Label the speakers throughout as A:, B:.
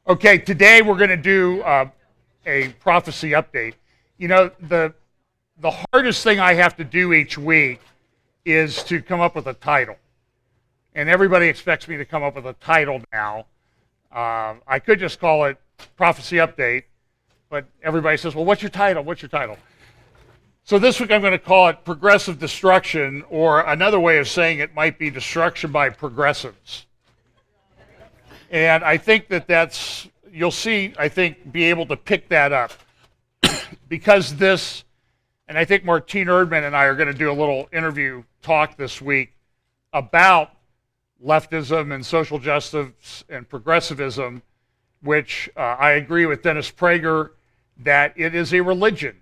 A: Okay, today we're going to do a prophecy update. You know, the hardest thing I have to do each week is to come up with a title. And everybody expects me to come up with a title now. I could just call it Prophecy Update, but everybody says, well, what's your title? What's your title? So this week I'm going to call it Progressive Destruction, or another way of saying it might be Destruction by Progressives. And I think that's, you'll see, I think, be able to pick that up. Because this, and I think Martine Erdman and I are going to do a little interview talk this week about leftism and social justice and progressivism, which I agree with Dennis Prager that it is a religion.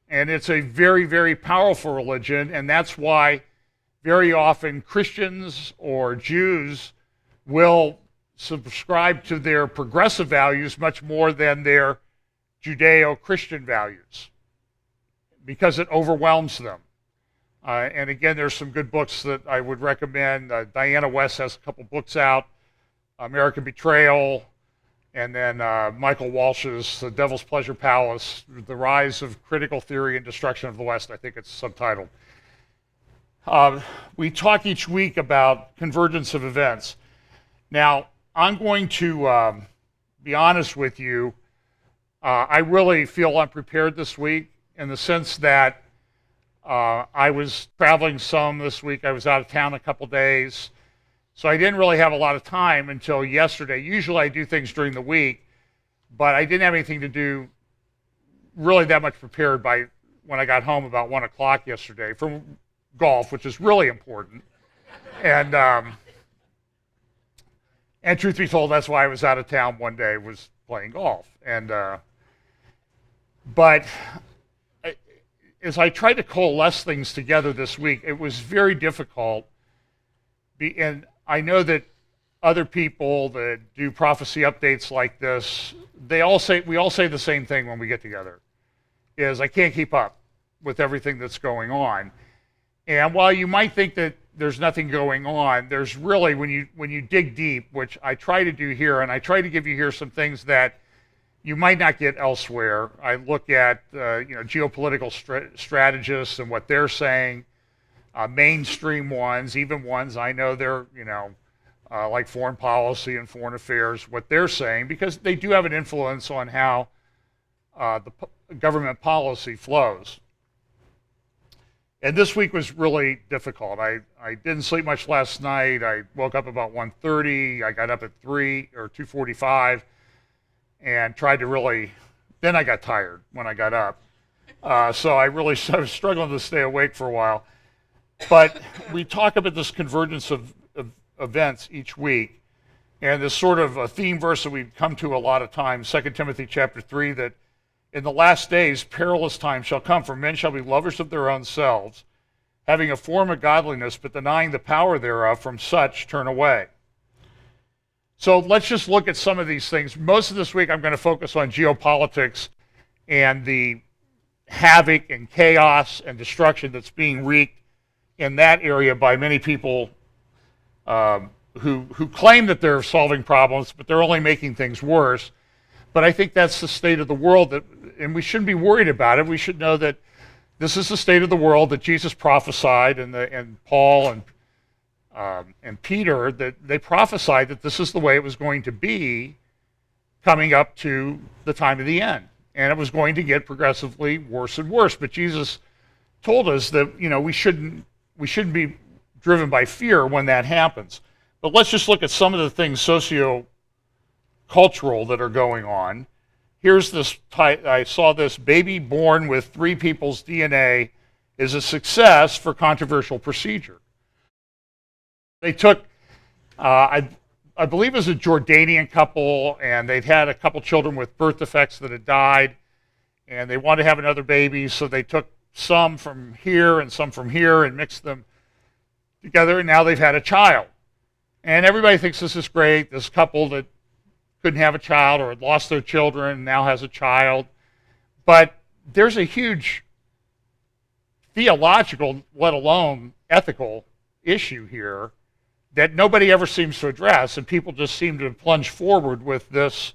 A: And it's a very, very powerful religion. And that's why very often Christians or Jews will subscribe to their progressive values much more than their Judeo-Christian values, because it overwhelms them. And again, there's some good books that I would recommend. Diana West has a couple books out, American Betrayal, and then Michael Walsh's The Devil's Pleasure Palace, The Rise of Critical Theory and Destruction of the West. I think it's subtitled. We talk each week about convergence of events. Now, I'm going to be honest with you. I really feel unprepared this week in the sense that I was traveling some this week. I was out of town a couple days. So I didn't really have a lot of time until yesterday. Usually I do things during the week, but I didn't have anything to do really that much prepared by when I got home about 1 o'clock yesterday from golf, which is really important. And truth be told, that's why I was out of town one day, was playing golf. But as I tried to coalesce things together this week, it was very difficult. And I know that other people that do prophecy updates like this, we all say the same thing when we get together, is I can't keep up with everything that's going on. And while you might think that there's nothing going on, there's really, when you dig deep, which I try to do here, and I try to give you here some things that you might not get elsewhere. I look at geopolitical strategists and what they're saying, mainstream ones, even ones I know they're like foreign policy and foreign affairs, what they're saying, because they do have an influence on how the government policy flows. And this week was really difficult. I didn't sleep much last night. I woke up about 1:30. I got up at 3 or 2:45 and tried to really, then I got tired when I got up. So I was struggling to stay awake for a while. But we talk about this convergence of events each week, and this sort of a theme verse that we've come to a lot of times, 2 Timothy chapter 3, that in the last days, perilous times shall come, for men shall be lovers of their own selves, having a form of godliness, but denying the power thereof. From such turn away. So let's just look at some of these things. Most of this week, I'm going to focus on geopolitics and the havoc and chaos and destruction that's being wreaked in that area by many people who claim that they're solving problems, but they're only making things worse. But I think that's the state of the world, and we shouldn't be worried about it. We should know that this is the state of the world that Jesus prophesied, and Paul and Peter, that they prophesied that this is the way it was going to be coming up to the time of the end, and it was going to get progressively worse and worse. But Jesus told us that we shouldn't be driven by fear when that happens. But let's just look at some of the things sociocultural that are going on. Here's this, I saw this: baby born with 3 people's DNA is a success for controversial procedure. They took, I believe it was a Jordanian couple, and they'd had a couple children with birth defects that had died, and they wanted to have another baby, so they took some from here and some from here and mixed them together, and now they've had a child. And everybody thinks this is great. This couple that couldn't have a child or had lost their children now has a child. But there's a huge theological, let alone ethical, issue here that nobody ever seems to address, and people just seem to plunge forward with this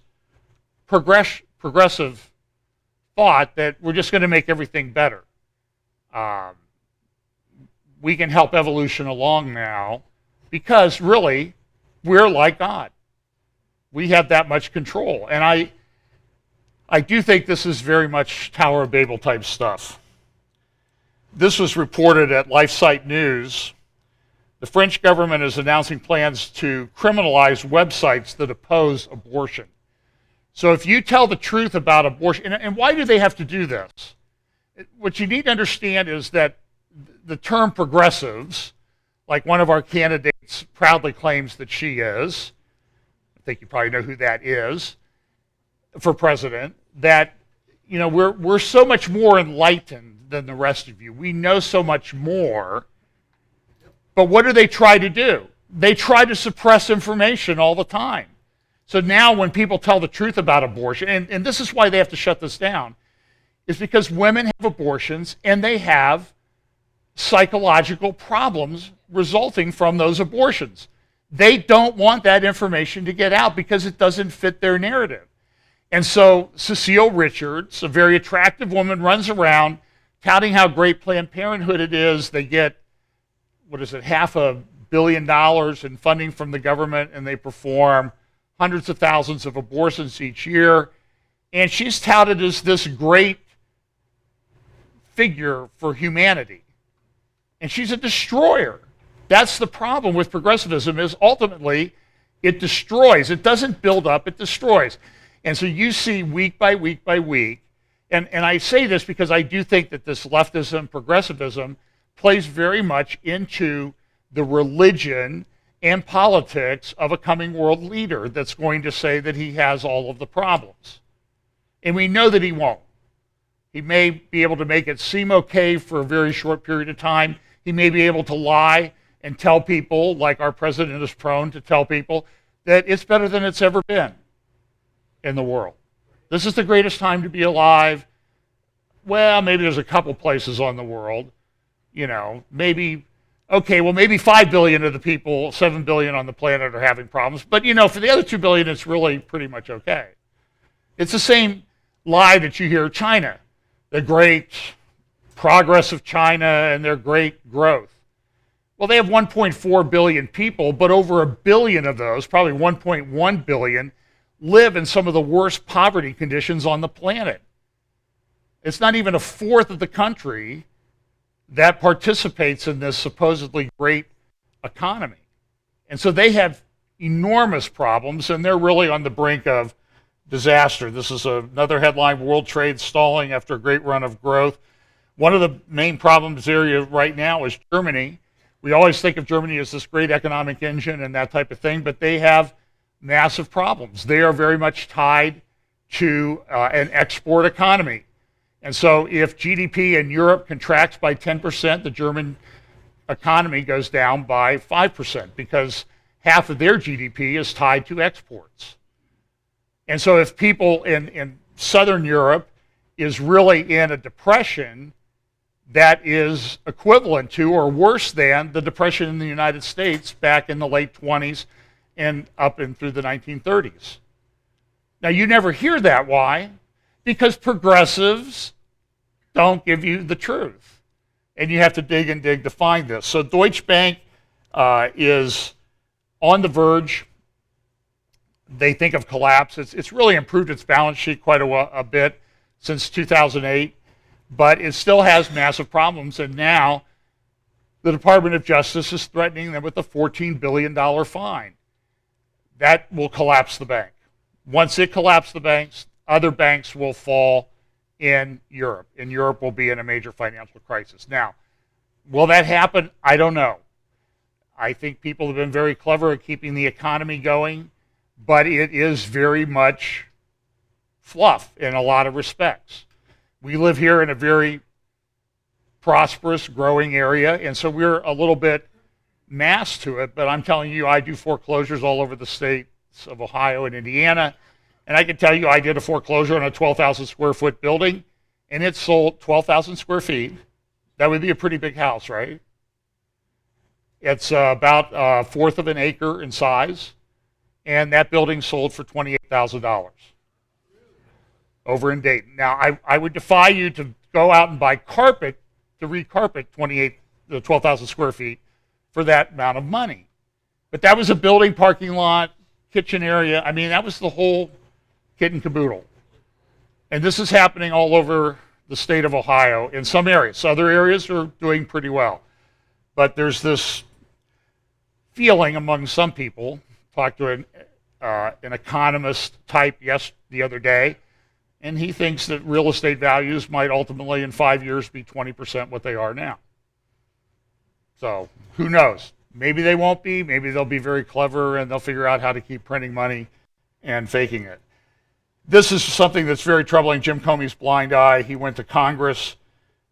A: progressive thought that we're just going to make everything better. We can help evolution along now because really we're like God. We have that much control. And I do think this is very much Tower of Babel type stuff. This was reported at LifeSite News. The French government is announcing plans to criminalize websites that oppose abortion. So if you tell the truth about abortion, and why do they have to do this? What you need to understand is that the term progressives, like one of our candidates proudly claims that she is, I think you probably know who that is, for president, that we're so much more enlightened than the rest of you. We know so much more. But what do they try to do? They try to suppress information all the time. So now when people tell the truth about abortion, and this is why they have to shut this down, is because women have abortions and they have psychological problems resulting from those abortions. They don't want that information to get out because it doesn't fit their narrative. And so Cecile Richards, a very attractive woman, runs around touting how great Planned Parenthood it is. They get, $500 million in funding from the government, and they perform hundreds of thousands of abortions each year. And she's touted as this great figure for humanity. And she's a destroyer. That's the problem with progressivism, is ultimately it destroys. It doesn't build up, it destroys. And so you see week by week by week, and I say this because I do think that this leftism, progressivism, plays very much into the religion and politics of a coming world leader that's going to say that he has all of the problems. And we know that he won't. He may be able to make it seem okay for a very short period of time. He may be able to lie and tell people, like our president is prone to tell people, that it's better than it's ever been in the world. This is the greatest time to be alive. Well, maybe there's a couple places on the world. Maybe 5 billion of the people, 7 billion on the planet are having problems. But, for the other 2 billion, it's really pretty much okay. It's the same lie that you hear China, the great progress of China and their great growth. Well, they have 1.4 billion people, but over 1 billion of those, probably 1.1 billion, live in some of the worst poverty conditions on the planet. It's not even a fourth of the country that participates in this supposedly great economy. And so they have enormous problems, and they're really on the brink of disaster. This is another headline: world trade stalling after a great run of growth. One of the main problems area right now is Germany. We always think of Germany as this great economic engine and that type of thing, but they have massive problems. They are very much tied to an export economy. And so if GDP in Europe contracts by 10%, the German economy goes down by 5% because half of their GDP is tied to exports. And so if people in Southern Europe is really in a depression that is equivalent to or worse than the depression in the United States back in the late 20s and up and through the 1930s. Now, you never hear that. Why? Because progressives don't give you the truth. And you have to dig and dig to find this. So Deutsche Bank is on the verge. They think of collapse. It's really improved its balance sheet quite a bit since 2008, but it still has massive problems. And now the Department of Justice is threatening them with a $14 billion fine. That will collapse the bank. Once it collapses the banks, other banks will fall in Europe. And Europe will be in a major financial crisis. Now, will that happen? I don't know. I think people have been very clever at keeping the economy going, but it is very much fluff in a lot of respects. We live here in a very prosperous, growing area, and so we're a little bit masked to it, but I'm telling you, I do foreclosures all over the states of Ohio and Indiana, and I can tell you I did a foreclosure on a 12,000 square foot building, and it sold 12,000 square feet. That would be a pretty big house, right? It's about a fourth of an acre in size, and that building sold for $28,000. over in Dayton. Now, I would defy you to go out and buy carpet to recarpet 12,000 square feet for that amount of money. But that was a building, parking lot, kitchen area. I mean, that was the whole kit and caboodle. And this is happening all over the state of Ohio in some areas. Other areas are doing pretty well. But there's this feeling among some people, talked to an economist type the other day, and he thinks that real estate values might ultimately in 5 years be 20% what they are now. So who knows? Maybe they won't be. Maybe they'll be very clever and they'll figure out how to keep printing money and faking it. This is something that's very troubling. Jim Comey's blind eye. He went to Congress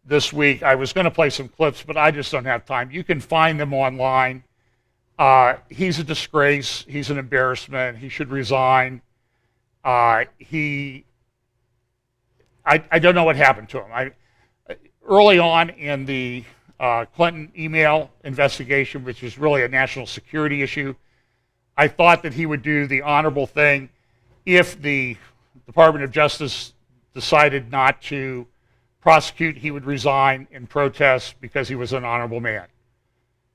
A: this week. I was going to play some clips, but I just don't have time. You can find them online. He's a disgrace. He's an embarrassment. He should resign. I don't know what happened to him. Early on in the Clinton email investigation, which is really a national security issue, I thought that he would do the honorable thing. If the Department of Justice decided not to prosecute, he would resign in protest because he was an honorable man.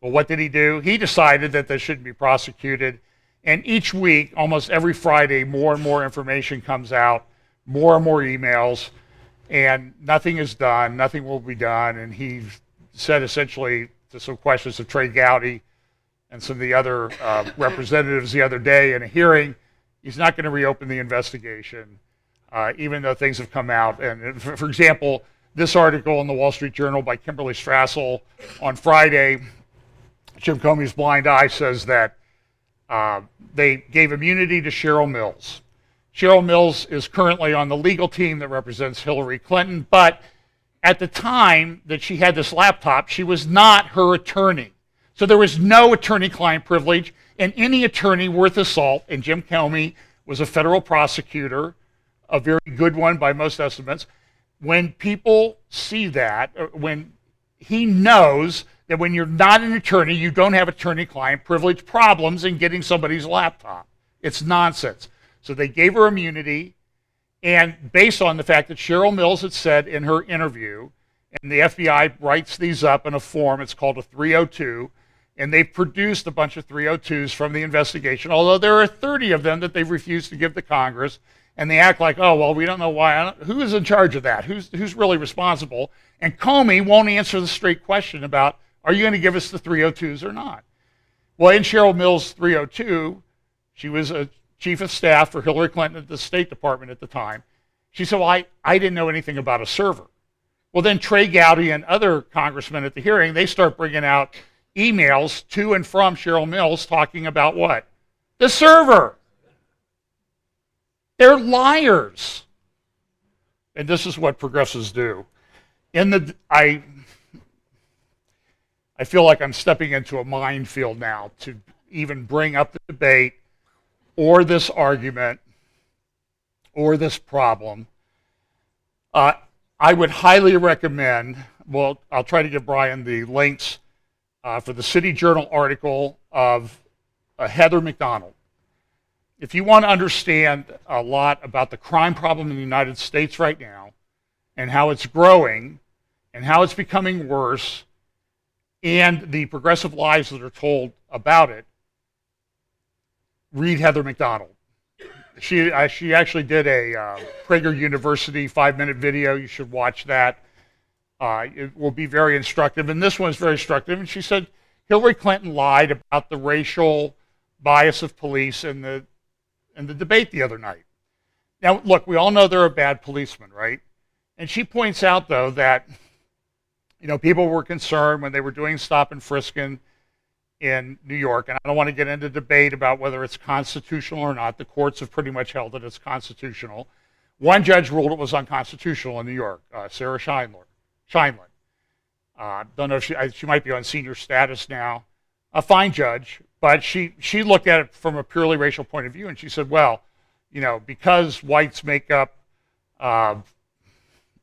A: Well, what did he do? He decided that they shouldn't be prosecuted. And each week, almost every Friday, more and more information comes out, more and more emails, and nothing is done, nothing will be done. And he said essentially to some questions of Trey Gowdy and some of the other representatives the other day in a hearing, he's not going to reopen the investigation, even though things have come out. And for example, this article in the Wall Street Journal by Kimberly Strassel on Friday, Jim Comey's blind eye says that they gave immunity to Cheryl Mills. Cheryl Mills is currently on the legal team that represents Hillary Clinton, but at the time that she had this laptop, she was not her attorney. So there was no attorney-client privilege, and any attorney worth his salt, and Jim Comey was a federal prosecutor, a very good one by most estimates. When people see that, when he knows that when you're not an attorney, you don't have attorney-client privilege problems in getting somebody's laptop. It's nonsense. So they gave her immunity, and based on the fact that Cheryl Mills had said in her interview, and the FBI writes these up in a form, it's called a 302, and they've produced a bunch of 302s from the investigation, although there are 30 of them that they've refused to give to Congress, and they act like, oh, well, we don't know why. Who is in charge of that? Who's really responsible? And Comey won't answer the straight question about, are you going to give us the 302s or not? Well, in Cheryl Mills' 302, she was a chief of staff for Hillary Clinton at the State Department at the time. She said, well, I didn't know anything about a server. Well, then Trey Gowdy and other congressmen at the hearing, they start bringing out emails to and from Cheryl Mills talking about what? The server. They're liars. And this is what progressives do. I feel like I'm stepping into a minefield now to even bring up the debate or this argument or this problem. I would highly recommend, well, I'll try to give Brian the links for the City Journal article of Heather McDonald. If you want to understand a lot about the crime problem in the United States right now and how it's growing and how it's becoming worse and the progressive lies that are told about it, read Heather McDonald. She actually did a Prager University 5-minute video. You should watch that. It will be very instructive. And this one's very instructive. And she said Hillary Clinton lied about the racial bias of police in the debate the other night. Now, look, we all know there are bad policemen, right? And she points out, though, that people were concerned when they were doing stop and frisking in New York, and I don't want to get into debate about whether it's constitutional or not. The courts have pretty much held that it's constitutional. One judge ruled it was unconstitutional in New York, Sarah Scheinlin. Don't know if she might be on senior status now. A fine judge, but she looked at it from a purely racial point of view, and she said, well, because whites make up, I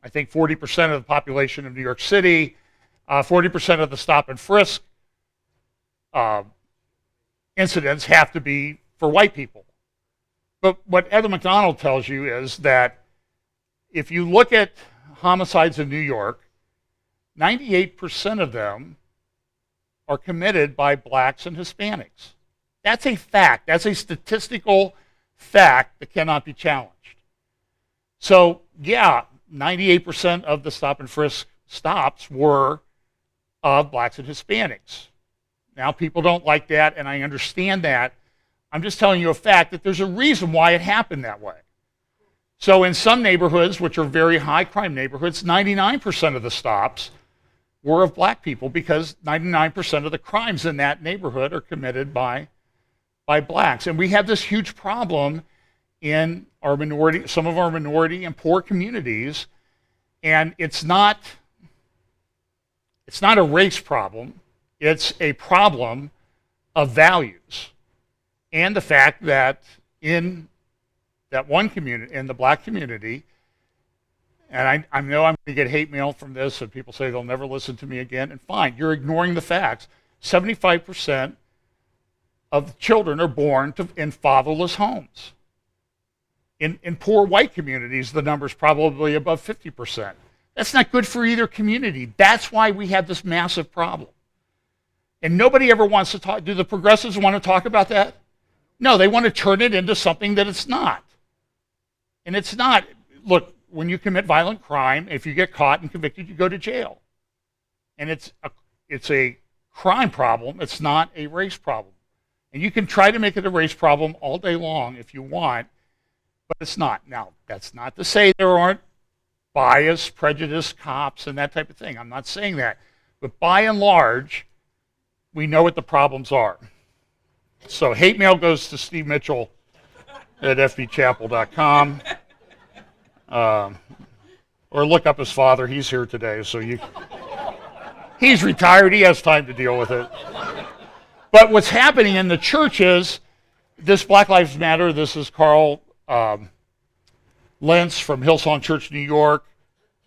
A: think 40% of the population of New York City, 40% of the stop and frisk incidents have to be for white people. But what Heather McDonald tells you is that if you look at homicides in New York, 98% of them are committed by blacks and Hispanics. That's a fact. That's a statistical fact that cannot be challenged. So, yeah, 98% of the stop and frisk stops were of blacks and Hispanics. Now, people don't like that, and I understand that. I'm just telling you a fact that there's a reason why it happened that way. So in some neighborhoods, which are very high crime neighborhoods, 99% of the stops were of black people because 99% of the crimes in that neighborhood are committed by blacks. And we have this huge problem in our minority, some of our minority and poor communities, and it's not a race problem, it's a problem of values. And the fact that in that one community, in the black community, and I know I'm going to get hate mail from this, and people say they'll never listen to me again, and fine, you're ignoring the facts. 75% of children are born in fatherless homes. In poor white communities, the number's probably above 50%. That's not good for either community. That's why we have this massive problem. And nobody ever wants to talk. Do the progressives want to talk about that? No, they want to turn it into something that it's not. And it's not. Look, when you commit violent crime, if you get caught and convicted, you go to jail. And it's a crime problem. It's not a race problem. And you can try to make it a race problem all day long if you want, but it's not. Now, that's not to say there aren't biased, prejudiced cops and that type of thing. I'm not saying that. But by and large, we know what the problems are. So hate mail goes to Steve Mitchell at fbchapel.com. Or look up his father. He's here today, so he's retired. He has time to deal with it. But what's happening in the church is this Black Lives Matter. This is Carl Lentz from Hillsong Church, New York,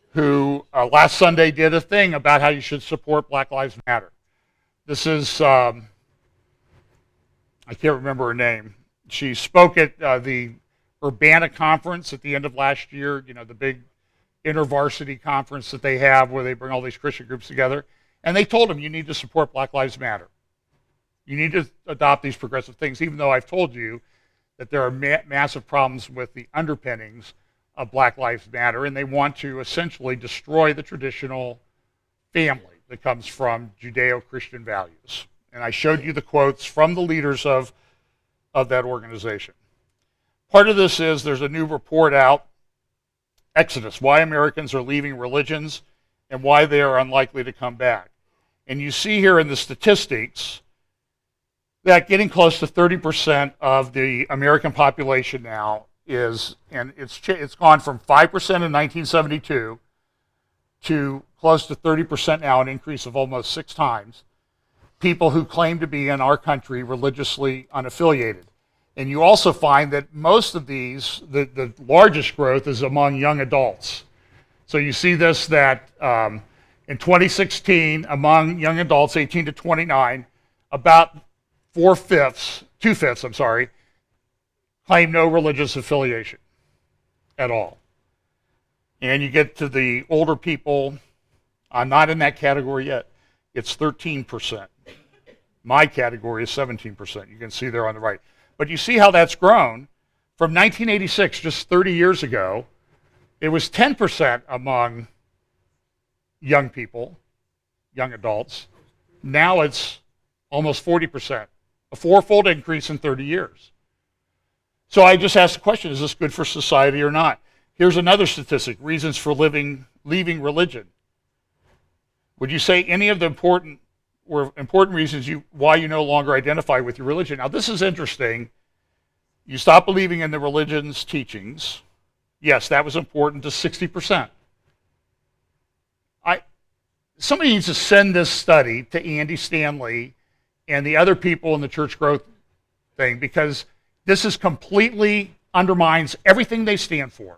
A: who last Sunday did a thing about how you should support Black Lives Matter. This is, I can't remember her name. She spoke at the Urbana conference at the end of last year, you know, the big intervarsity conference that they have where they bring all these Christian groups together. And they told them, you need to support Black Lives Matter. You need to adopt these progressive things, even though I've told you that there are massive problems with the underpinnings of Black Lives Matter, and they want to essentially destroy the traditional family that comes from Judeo-Christian values. And I showed you the quotes from the leaders of that organization. Part of this is there's a new report out, Exodus, Why Americans Are Leaving Religions and Why They Are Unlikely to Come Back. And you see here in the statistics that getting close to 30% of the American population now is, and it's gone from 5% in 1972 to close to 30% now, an increase of almost 6 times, people who claim to be in our country religiously unaffiliated. And you also find that most of these, the largest growth is among young adults. So you see this, that in 2016, among young adults 18 to 29, about 2/5, claim no religious affiliation at all. And you get to the older people, I'm not in that category yet, it's 13%. My category is 17%. You can see there on the right. But you see how that's grown. From 1986, just 30 years ago, it was 10% among young people, young adults. Now it's almost 40%, a 4-fold increase in 30 years. So I just asked the question, is this good for society or not? Here's another statistic, reasons for leaving religion. Would you say any of the important reasons why you no longer identify with your religion? Now this is interesting. You stop believing in the religion's teachings. Yes, that was important to 60%. Somebody needs to send this study to Andy Stanley and the other people in the church growth thing, because this is completely undermines everything they stand for.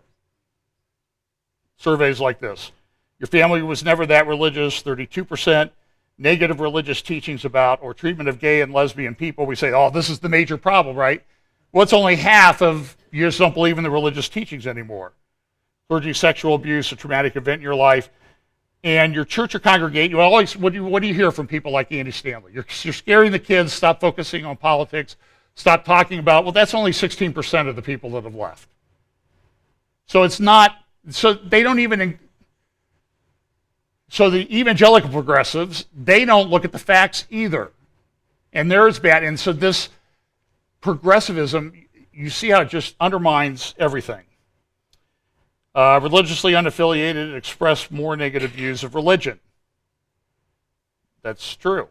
A: Surveys like this. Your family was never that religious, 32%. Negative religious teachings about or treatment of gay and lesbian people. We say, oh, this is the major problem, right? Well, it's only half of you just don't believe in the religious teachings anymore. clergy sexual abuse, a traumatic event in your life, and your church or congregate, you always, what do you hear from people like Andy Stanley? You're scaring the kids, stop focusing on politics, stop talking about, well, that's only 16% of the people that have left. So it's not, so they don't even, so the evangelical progressives, they don't look at the facts either. And they're as bad. And so this progressivism, you see how it just undermines everything. Religiously unaffiliated express more negative views of religion. That's true.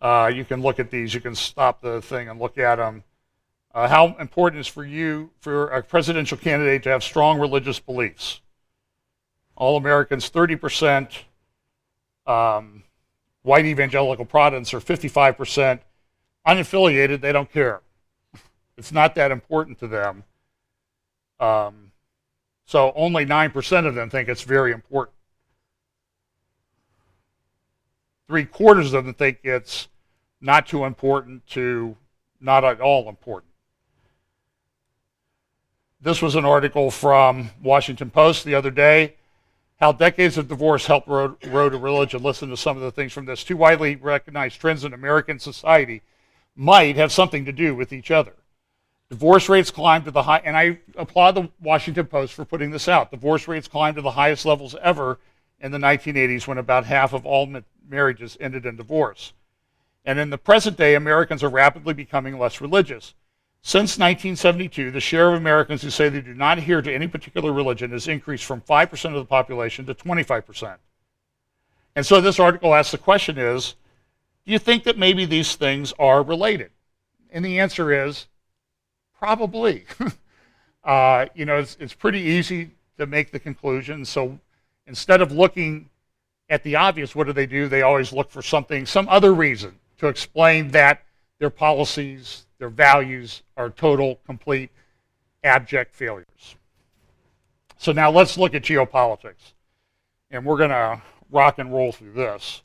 A: You can look at these. You can stop the thing and look at them. How important is for you, for a presidential candidate, to have strong religious beliefs? All Americans, 30%. White evangelical Protestants are 55%. Unaffiliated, they don't care. It's not that important to them. So only 9% of them think it's very important. 3/4 of them think it's not too important to not at all important. This was an article from Washington Post the other day. How decades of divorce helped erode a religion. Listen to some of the things from this. Two widely recognized trends in American society might have something to do with each other. Divorce rates climbed to the high, and I applaud the Washington Post for putting this out. Divorce rates climbed to the highest levels ever in the 1980s, when about half of all marriages ended in divorce. And in the present day, Americans are rapidly becoming less religious. Since 1972, the share of Americans who say they do not adhere to any particular religion has increased from 5% of the population to 25%. And so this article asks, the question is, do you think that maybe these things are related? And the answer is, probably. It's pretty easy to make the conclusion. So instead of looking at the obvious, what do? They always look for something, some other reason to explain that their policies, their values are total, complete, abject failures. So now let's look at geopolitics. And we're going to rock and roll through this.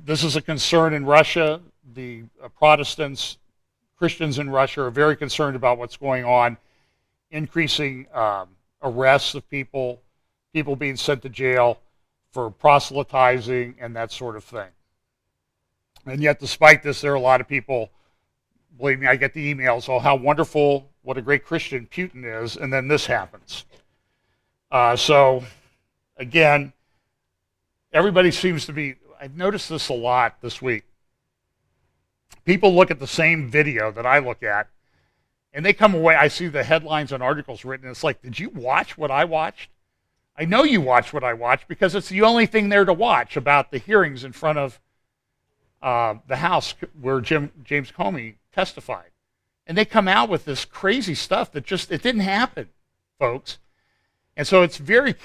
A: This is a concern in Russia. The Protestants, Christians in Russia are very concerned about what's going on, increasing arrests of people being sent to jail for proselytizing and that sort of thing. And yet, despite this, there are a lot of people, believe me, I get the emails, oh, how wonderful, what a great Christian Putin is, and then this happens. So, again, everybody seems to be, I've noticed this a lot this week. People look at the same video that I look at, and they come away, I see the headlines and articles written, and it's like, did you watch what I watched? I know you watched what I watched because it's the only thing there to watch about the hearings in front of the House where James Comey testified. And they come out with this crazy stuff that it didn't happen, folks. And so it's very,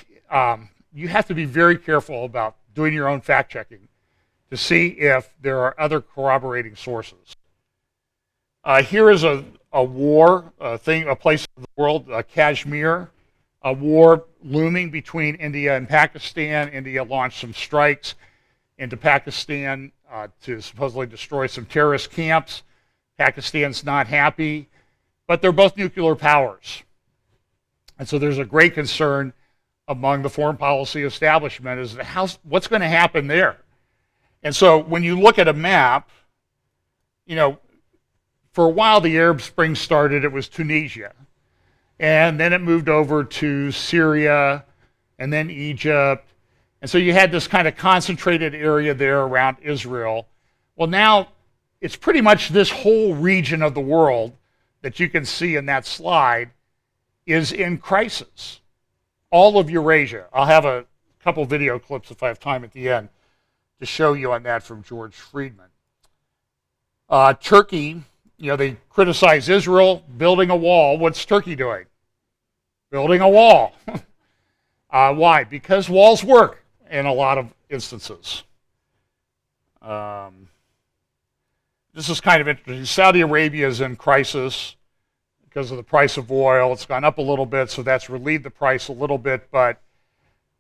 A: you have to be very careful about doing your own fact checking to see if there are other corroborating sources. Here is a war, a place in the world, Kashmir, a war looming between India and Pakistan. India launched some strikes into Pakistan to supposedly destroy some terrorist camps. Pakistan's not happy, but they're both nuclear powers. And so there's a great concern among the foreign policy establishment is what's going to happen there. And so when you look at a map, for a while the Arab Spring started, it was Tunisia. And then it moved over to Syria and then Egypt. And so you had this kind of concentrated area there around Israel. Well, now it's pretty much this whole region of the world that you can see in that slide is in crisis. All of Eurasia. I'll have a couple video clips if I have time at the end to show you on that from George Friedman. Turkey, they criticize Israel building a wall. What's Turkey doing? Building a wall. Why? Because walls work in a lot of instances. This is kind of interesting. Saudi Arabia is in crisis because of the price of oil. It's gone up a little bit, so that's relieved the price a little bit, but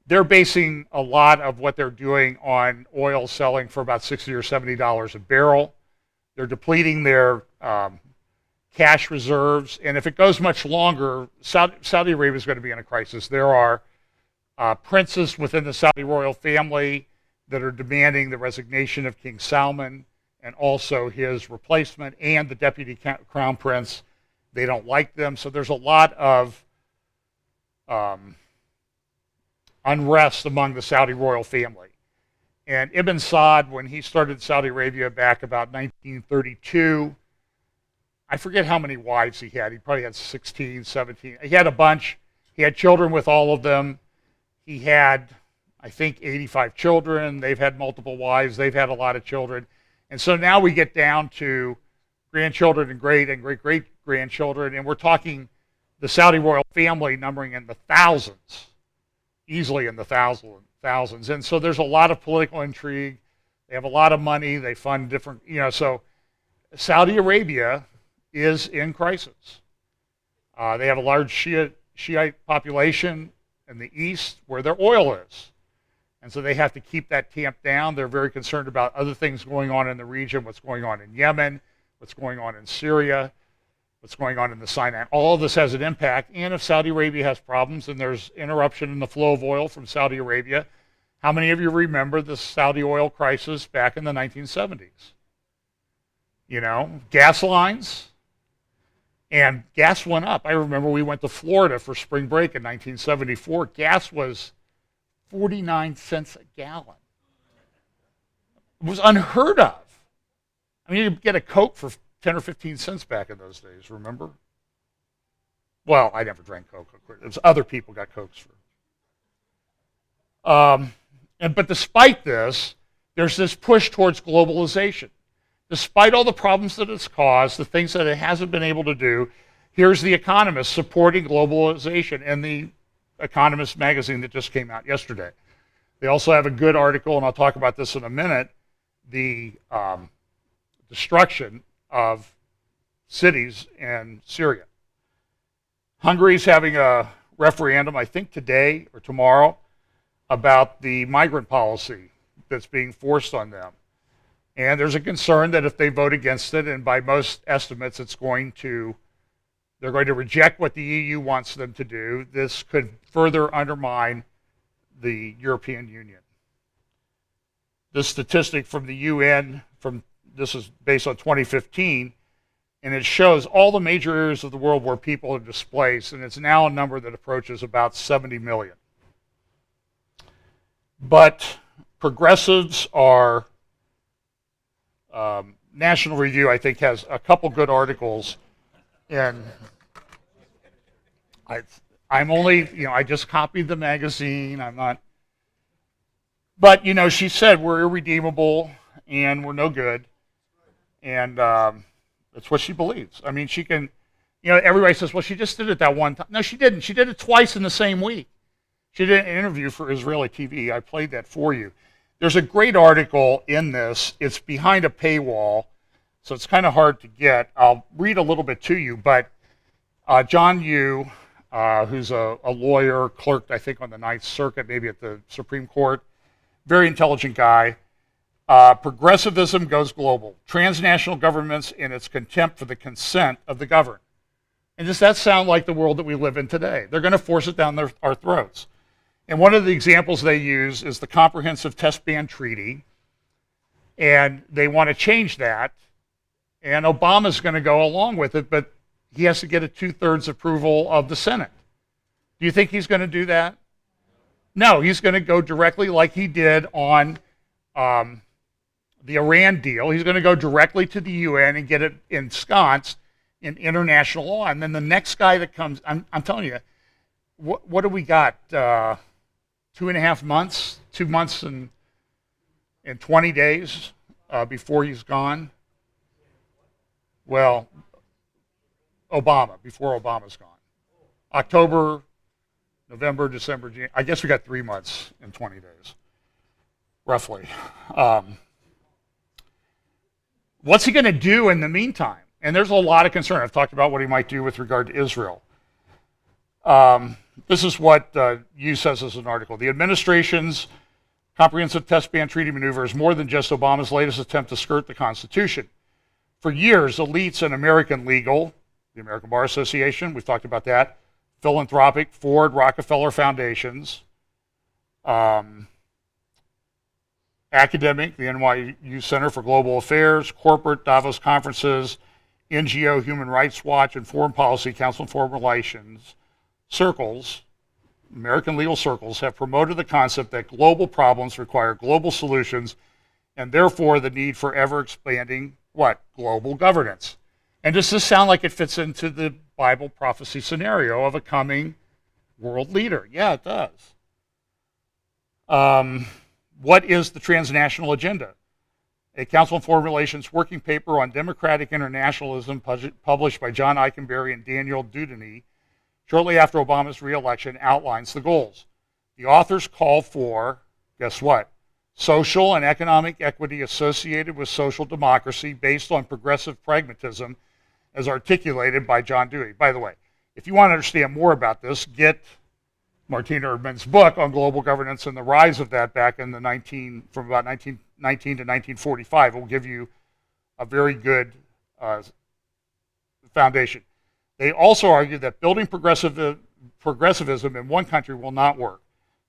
A: they're basing a lot of what they're doing on oil selling for about $60 or $70 a barrel. They're depleting their cash reserves, and if it goes much longer, Saudi Arabia is going to be in a crisis. There are princes within the Saudi royal family that are demanding the resignation of King Salman and also his replacement and the deputy crown prince. They don't like them, so there's a lot of unrest among the Saudi royal family. And Ibn Saud, when he started Saudi Arabia back about 1932, I forget how many wives he had. He probably had 16, 17. He had a bunch. He had children with all of them. He had, I think, 85 children. They've had multiple wives. They've had a lot of children. And so now we get down to grandchildren and great-great-grandchildren, and we're talking the Saudi royal family numbering in the thousands, easily in the thousands. And so there's a lot of political intrigue. They have a lot of money. They fund different, so Saudi Arabia is in crisis. They have a large Shiite population in the east where their oil is. And so they have to keep that tamped down. They're very concerned about other things going on in the region, what's going on in Yemen, what's going on in Syria, what's going on in the Sinai. All of this has an impact. And if Saudi Arabia has problems and there's interruption in the flow of oil from Saudi Arabia, how many of you remember the Saudi oil crisis back in the 1970s? Gas lines, and gas went up. I remember we went to Florida for spring break in 1974. Gas was 49 cents a gallon. It was unheard of. I mean, you could get a Coke for 10 or 15 cents back in those days, remember? Well, I never drank Coke. It was other people got Cokes for. But despite this, there's this push towards globalization. Despite all the problems that it's caused, the things that it hasn't been able to do, here's The Economist supporting globalization in the Economist magazine that just came out yesterday. They also have a good article, and I'll talk about this in a minute, the destruction of cities in Syria. Hungary's having a referendum, I think today or tomorrow, about the migrant policy that's being forced on them. And there's a concern that if they vote against it, and by most estimates they're going to reject what the EU wants them to do, this could further undermine the European Union. This statistic from the UN, this is based on 2015, and it shows all the major areas of the world where people are displaced, and it's now a number that approaches about 70 million. But progressives are, National Review, I think, has a couple good articles, and I'm only, I just copied the magazine, I'm not, but, she said we're irredeemable and we're no good, and that's what she believes. I mean, she can, everybody says, well, she just did it that one time. No, she didn't. She did it twice in the same week. She did an interview for Israeli TV. I played that for you. There's a great article in this. It's behind a paywall, so it's kind of hard to get. I'll read a little bit to you, but John Yoo, who's a lawyer, clerked, I think, on the Ninth Circuit, maybe at the Supreme Court, very intelligent guy. Progressivism goes global. Transnational governments in its contempt for the consent of the governed. And does that sound like the world that we live in today? They're going to force it down our throats. And one of the examples they use is the Comprehensive Test Ban Treaty, and they want to change that, and Obama's going to go along with it, but he has to get a 2/3 approval of the Senate. Do you think he's going to do that? No, he's going to go directly like he did on the Iran deal. He's going to go directly to the UN and get it ensconced in international law. And then the next guy that comes, I'm telling you, what do we got? 2.5 months, 2 months and 20 days before he's gone? Well, before Obama's gone. October, November, December, January. I guess we got 3 months and 20 days, roughly. What's he going to do in the meantime? And there's a lot of concern. I've talked about what he might do with regard to Israel. This is what Yu says as an article. The administration's Comprehensive Test Ban Treaty maneuver is more than just Obama's latest attempt to skirt the Constitution. For years, elites in American legal, the American Bar Association, we've talked about that, philanthropic, Ford, Rockefeller foundations, academic, the NYU Center for Global Affairs, corporate, Davos conferences, NGO, Human Rights Watch, and Foreign Policy Council on Foreign Relations circles, American legal circles, have promoted the concept that global problems require global solutions, and therefore the need for ever-expanding, what? Global governance. And does this sound like it fits into the Bible prophecy scenario of a coming world leader? Yeah, it does. What is the transnational agenda? A Council on Foreign Relations working paper on democratic internationalism published by John Eikenberry and Daniel Touting shortly after Obama's re-election outlines the goals. The authors call for, guess what? Social and economic equity associated with social democracy based on progressive pragmatism as articulated by John Dewey. By the way, if you want to understand more about this, get Martin Erdman's book on global governance and the rise of that back in from about 1919 to 1945. It will give you a very good foundation. They also argue that building progressivism in one country will not work.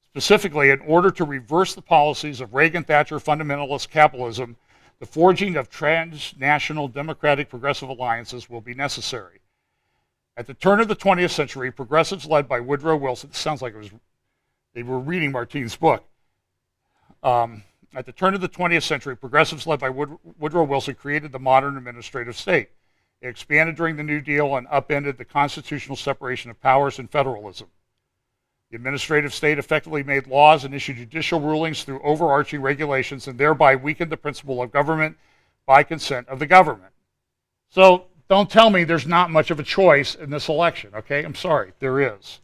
A: Specifically, in order to reverse the policies of Reagan-Thatcher fundamentalist capitalism, the forging of transnational democratic progressive alliances will be necessary. At the turn of the 20th century, progressives led by Woodrow Wilson, this sounds like they were reading Martin's book. At the turn of the 20th century, progressives led by Woodrow Wilson created the modern administrative state. It expanded during the New Deal and upended the constitutional separation of powers and federalism. The administrative state effectively made laws and issued judicial rulings through overarching regulations and thereby weakened the principle of government by consent of the government. So don't tell me there's not much of a choice in this election, okay? I'm sorry, there is.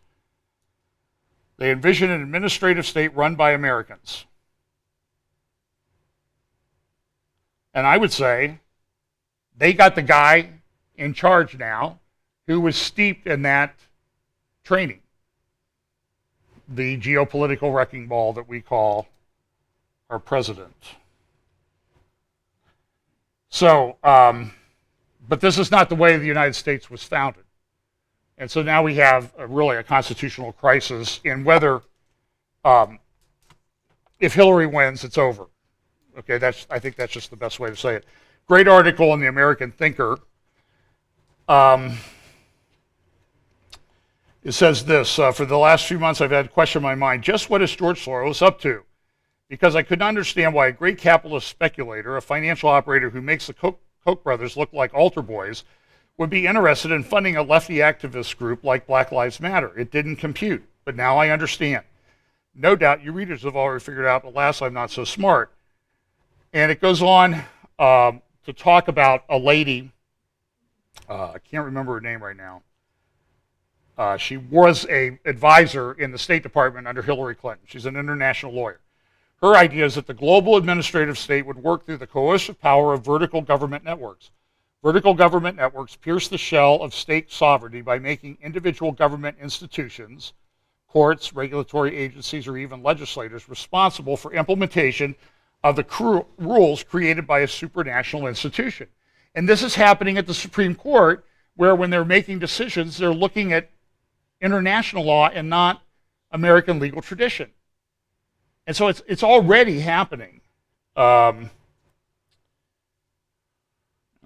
A: They envision an administrative state run by Americans. And I would say they got the guy in charge now who was steeped in that training. The geopolitical wrecking ball that we call our president. So, but this is not the way the United States was founded. And so now we have really a constitutional crisis in whether, if Hillary wins, it's over. Okay, I think that's just the best way to say it. Great article in the American Thinker. It says this, for the last few months I've had a question in my mind, just what is George Soros up to? Because I could not understand why a great capitalist speculator, a financial operator who makes the Koch brothers look like altar boys, would be interested in funding a lefty activist group like Black Lives Matter. It didn't compute, but now I understand. No doubt you readers have already figured out, alas, I'm not so smart. And it goes on to talk about a lady, I can't remember her name right now. She was an advisor in the State Department under Hillary Clinton. She's an international lawyer. Her idea is that the global administrative state would work through the coercive power of vertical government networks. Vertical government networks pierce the shell of state sovereignty by making individual government institutions, courts, regulatory agencies, or even legislators responsible for implementation of the rules created by a supranational institution. And this is happening at the Supreme Court, where when they're making decisions, they're looking at international law and not American legal tradition. And so it's already happening. And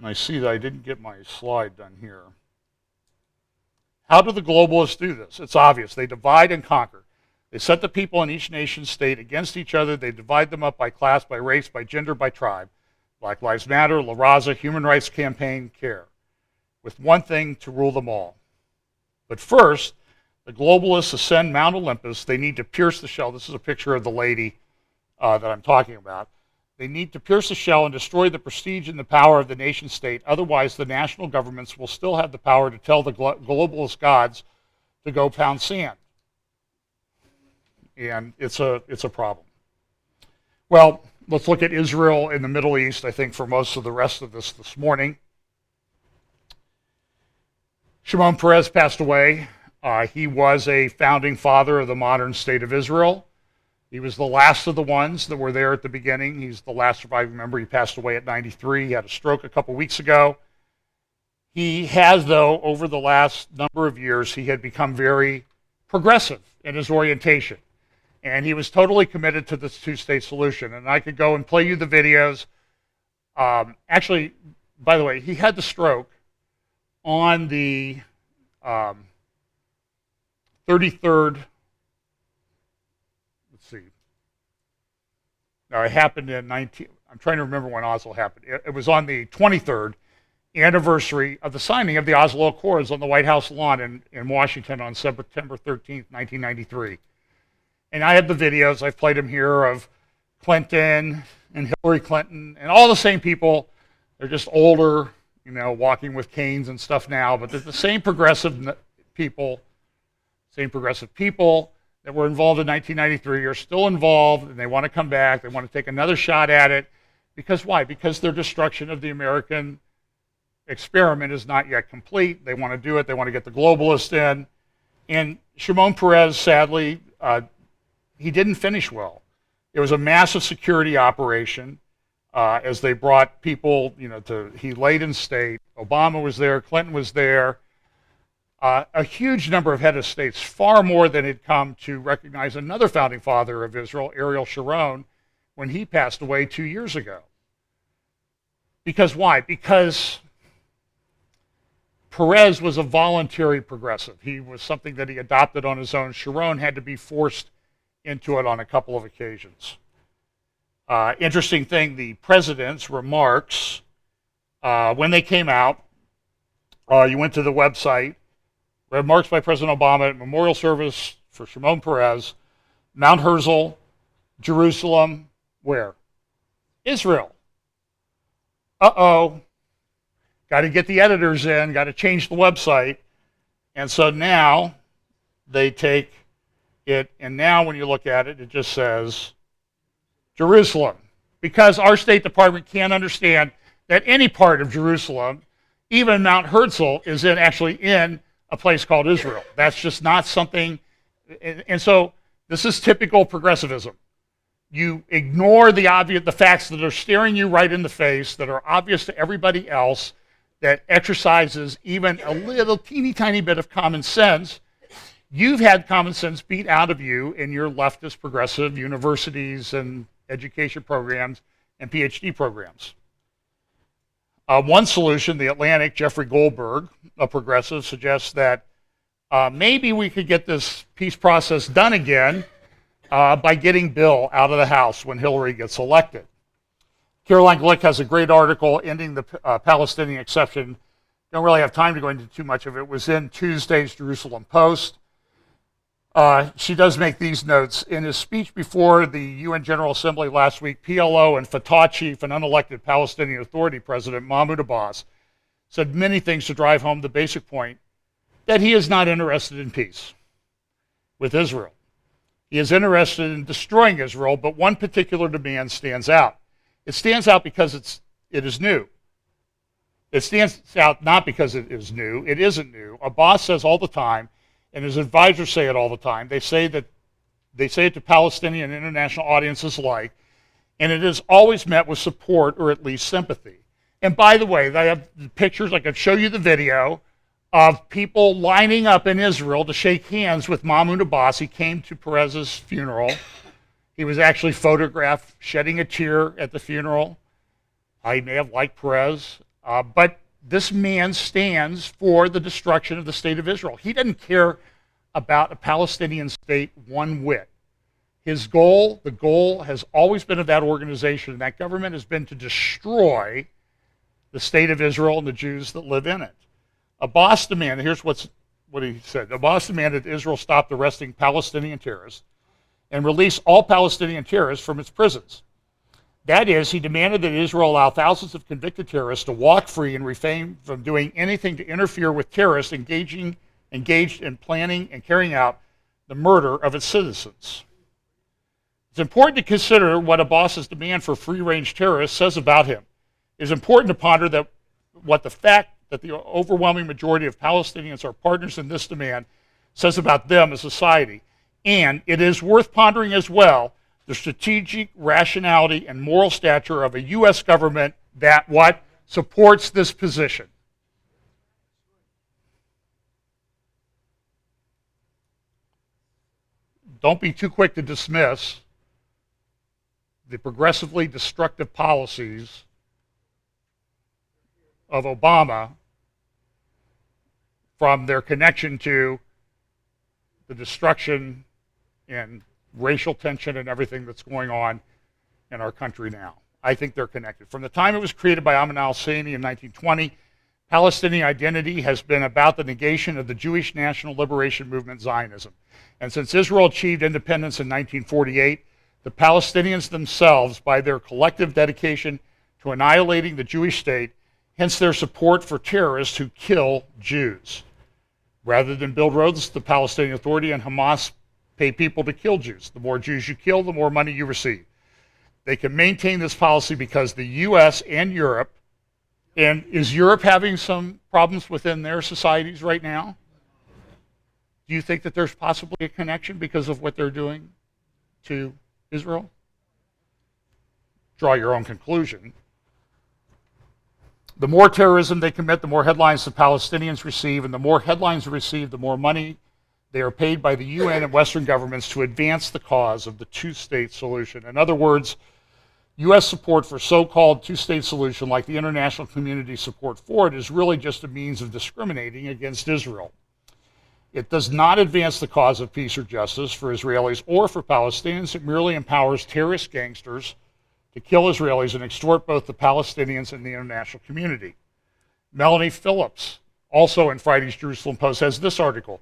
A: I see that I didn't get my slide done here. How do the globalists do this? It's obvious. They divide and conquer. They set the people in each nation state against each other. They divide them up by class, by race, by gender, by tribe. Black Lives Matter, La Raza, Human Rights Campaign, CARE. With one thing to rule them all. But first, the globalists ascend Mount Olympus. They need to pierce the shell. This is a picture of the lady that I'm talking about. They need to pierce the shell and destroy the prestige and the power of the nation state. Otherwise, the national governments will still have the power to tell the globalist gods to go pound sand. And it's a problem. Well, let's look at Israel in the Middle East, I think, for most of the rest of this morning. Shimon Peres passed away. He was a founding father of the modern state of Israel. He was the last of the ones that were there at the beginning. He's the last surviving member. He passed away at 93. He had a stroke a couple weeks ago. He has, though, over the last number of years, he had become very progressive in his orientation. And he was totally committed to this two-state solution. And I could go and play you the videos. Actually, by the way, he had the stroke on the 33rd, let's see. No, it happened in I'm trying to remember when Oslo happened. It was on the 23rd anniversary of the signing of the Oslo Accords on the White House lawn in Washington on September 13th, 1993. And I have the videos, I've played them here, of Clinton and Hillary Clinton and all the same people. They're just older, you know, walking with canes and stuff now, but they're the same progressive people that were involved in 1993 are still involved, and they want to come back. They want to take another shot at it. Because why? Because their destruction of the American experiment is not yet complete. They want to do it. They want to get the globalists in. And Shimon Peres, sadly, he didn't finish well. It was a massive security operation as they brought people, you know, he laid in state. Obama was there. Clinton was there. A huge number of head of states, far more than had come to recognize another founding father of Israel, Ariel Sharon, when he passed away 2 years ago. Because why? Because Peres was a voluntary progressive. He was something that he adopted on his own. Sharon had to be forced into it on a couple of occasions. Interesting thing, the president's remarks, when they came out, you went to the website, remarks by President Obama at memorial service for Shimon Peres, Mount Herzl, Jerusalem, where? Israel. Uh-oh. Got to get the editors in, got to change the website. And so now they take it, and now when you look at it, it just says Jerusalem. Because our State Department can't understand that any part of Jerusalem, even Mount Herzl, is actually in a place called Israel. That's just not something, and so this is typical progressivism. You ignore the facts that are staring you right in the face, that are obvious to everybody else, that exercises even a little teeny tiny bit of common sense. You've had common sense beat out of you in your leftist progressive universities and education programs and PhD programs. One solution, the Atlantic, Jeffrey Goldberg, a progressive, suggests that maybe we could get this peace process done again by getting Bill out of the House when Hillary gets elected. Caroline Glick has a great article, Ending the Palestinian Exception. Don't really have time to go into too much of it. It was in Tuesday's Jerusalem Post. She does make these notes. In his speech before the UN General Assembly last week, PLO and Fatah chief and unelected Palestinian Authority President Mahmoud Abbas said many things to drive home the basic point that he is not interested in peace with Israel. He is interested in destroying Israel, but one particular demand stands out. It stands out because it is new. It stands out not because it is new. It isn't new. Abbas says all the time, and his advisors say it all the time. They say it to Palestinian and international audiences alike, and it is always met with support or at least sympathy. And by the way, they have pictures, I could show you the video, of people lining up in Israel to shake hands with Mahmoud Abbas. He came to Peres's funeral. He was actually photographed shedding a tear at the funeral. He may have liked Peres, but this man stands for the destruction of the state of Israel. He doesn't care about a Palestinian state one whit. His goal, the goal has always been of that organization and that government has been to destroy the state of Israel and the Jews that live in it. Abbas demanded, here's what he said, Abbas demanded Israel stop arresting Palestinian terrorists and release all Palestinian terrorists from its prisons. That is, he demanded that Israel allow thousands of convicted terrorists to walk free and refrain from doing anything to interfere with terrorists engaged in planning and carrying out the murder of its citizens. It's important to consider what Abbas's demand for free-range terrorists says about him. It is important to ponder that what the fact that the overwhelming majority of Palestinians are partners in this demand says about them as a society. And it is worth pondering as well the strategic rationality and moral stature of a U.S. government that what? Supports this position. don't be too quick to dismiss the progressively destructive policies of Obama from their connection to the destruction and racial tension and everything that's going on in our country now. I think they're connected. From the time it was created by Ahmed al-Husseini in 1920, Palestinian identity has been about the negation of the Jewish national liberation movement, Zionism. And since Israel achieved independence in 1948, the Palestinians themselves, by their collective dedication to annihilating the Jewish state, hence their support for terrorists who kill Jews. Rather than build roads, the Palestinian Authority and Hamas pay people to kill Jews. The more Jews you kill, the more money you receive. They can maintain this policy because the U.S. and Europe, and is Europe having some problems within their societies right now? Do you think that there's possibly a connection because of what they're doing to Israel? Draw your own conclusion. The more terrorism they commit, the more headlines the Palestinians receive, and the more headlines they receive, the more money they are paid by the UN and Western governments to advance the cause of the two-state solution. In other words, U.S. support for so-called two-state solution, like the international community support for it, is really just a means of discriminating against Israel. It does not advance the cause of peace or justice for Israelis or for Palestinians. It merely empowers terrorist gangsters to kill Israelis and extort both the Palestinians and the international community. Melanie Phillips, also in Friday's Jerusalem Post, has this article: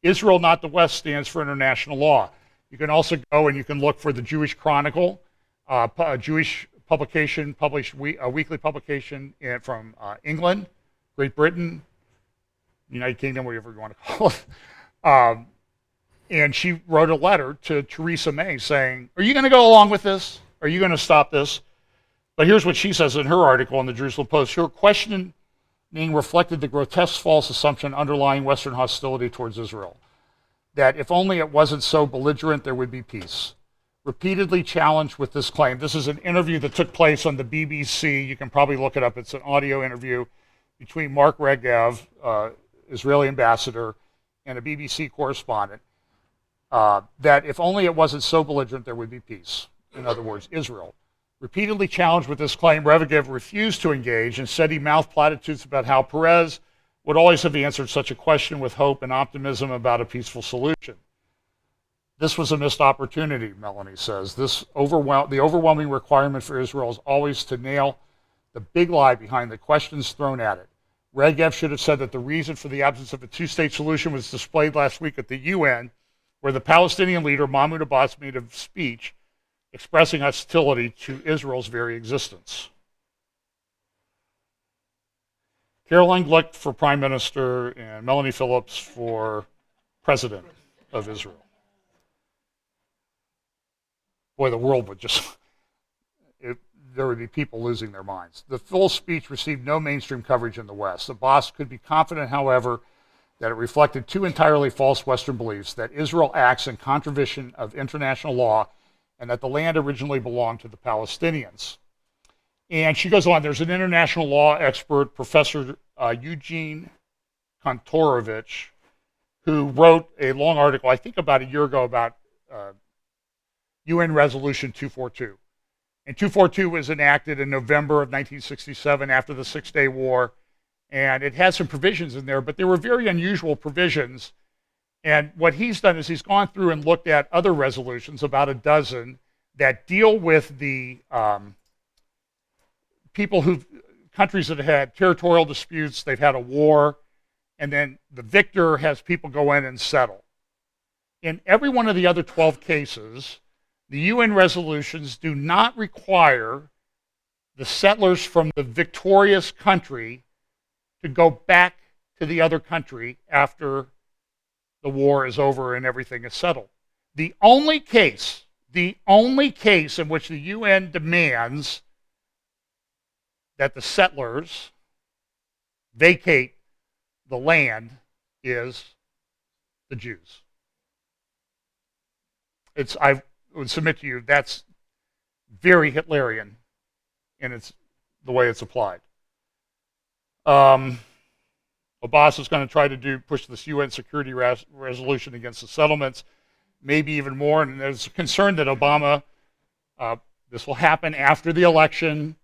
A: Israel, not the West, stands for international law. You can also go and you can look for the Jewish Chronicle, a Jewish publication, published a weekly publication from England, Great Britain, United Kingdom, whatever you want to call it. And she wrote a letter to Theresa May saying, are you going to go along with this? Are you going to stop this? But here's what she says in her article in the Jerusalem Post. Her questioning reflected the grotesque false assumption underlying Western hostility towards Israel, that if only it wasn't so belligerent, there would be peace. Repeatedly challenged with this claim. This is an interview that took place on the BBC. You can probably look it up. It's an audio interview between Mark Regev, Israeli ambassador, and a BBC correspondent, that if only it wasn't so belligerent, there would be peace. In other words, Israel. Repeatedly challenged with this claim, Regev refused to engage and said he mouthed platitudes about how Perez would always have answered such a question with hope and optimism about a peaceful solution. This was a missed opportunity, Melanie says. The overwhelming requirement for Israel is always to nail the big lie behind the questions thrown at it. Regev should have said that the reason for the absence of a two-state solution was displayed last week at the UN, where the Palestinian leader Mahmoud Abbas made a speech expressing hostility to Israel's very existence. Caroline Glick for Prime Minister and Melanie Phillips for President of Israel. Boy, the world would just, there would be people losing their minds. The full speech received no mainstream coverage in the West. Abbas could be confident, however, that it reflected two entirely false Western beliefs: that Israel acts in contravention of international law and that the land originally belonged to the Palestinians. And she goes on, there's an international law expert, Professor Eugene Kontorovich, who wrote a long article, I think about a year ago, about UN Resolution 242. And 242 was enacted in November of 1967 after the Six-Day War, and it had some provisions in there, but they were very unusual provisions. And what he's done is he's gone through and looked at other resolutions, about a dozen, that deal with the countries that have had territorial disputes, they've had a war, and then the victor has people go in and settle. In every one of the other 12 cases, the UN resolutions do not require the settlers from the victorious country to go back to the other country after the war is over and everything is settled. The only case in which the UN demands that the settlers vacate the land is the Jews. I would submit to you that's very Hitlerian in the way it's applied. Abbas is going to try to push this UN security resolution against the settlements. maybe even more. And there's a concern that Obama, this will happen after the election.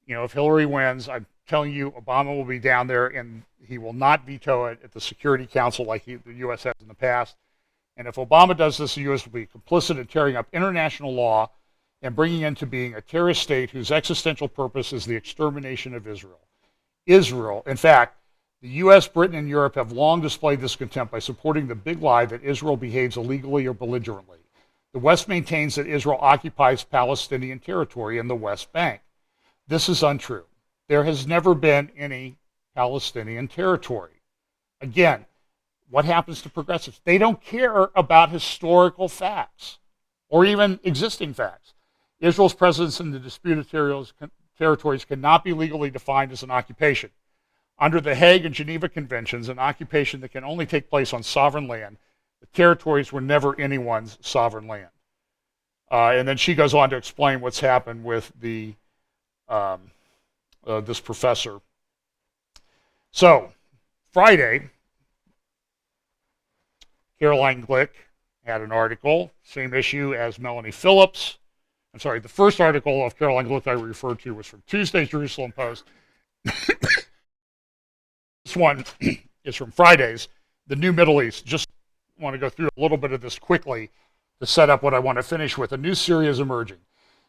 A: You know, if Hillary wins, I'm telling you, Obama will be down there and he will not veto it at the Security Council like the U.S. has in the past. And if Obama does this, the U.S. will be complicit in tearing up international law and bringing into being a terrorist state whose existential purpose is the extermination of Israel. Israel, in fact, the U.S., Britain, and Europe have long displayed this contempt by supporting the big lie that Israel behaves illegally or belligerently. The West maintains that Israel occupies Palestinian territory in the West Bank. This is untrue. There has never been any Palestinian territory. Again, what happens to progressives? They don't care about historical facts or even existing facts. Israel's presence in the disputed territories cannot be legally defined as an occupation. Under the Hague and Geneva Conventions, an occupation that can only take place on sovereign land, the territories were never anyone's sovereign land. And then she goes on to explain what's happened with the this professor. So, Friday, Caroline Glick had an article, same issue as Melanie Phillips. I'm sorry, the first article of Caroline Glick I referred to was from Tuesday's Jerusalem Post. This one is from Friday's, The New Middle East. Just want to go through a little bit of this quickly to set up what I want to finish with. A new Syria is emerging.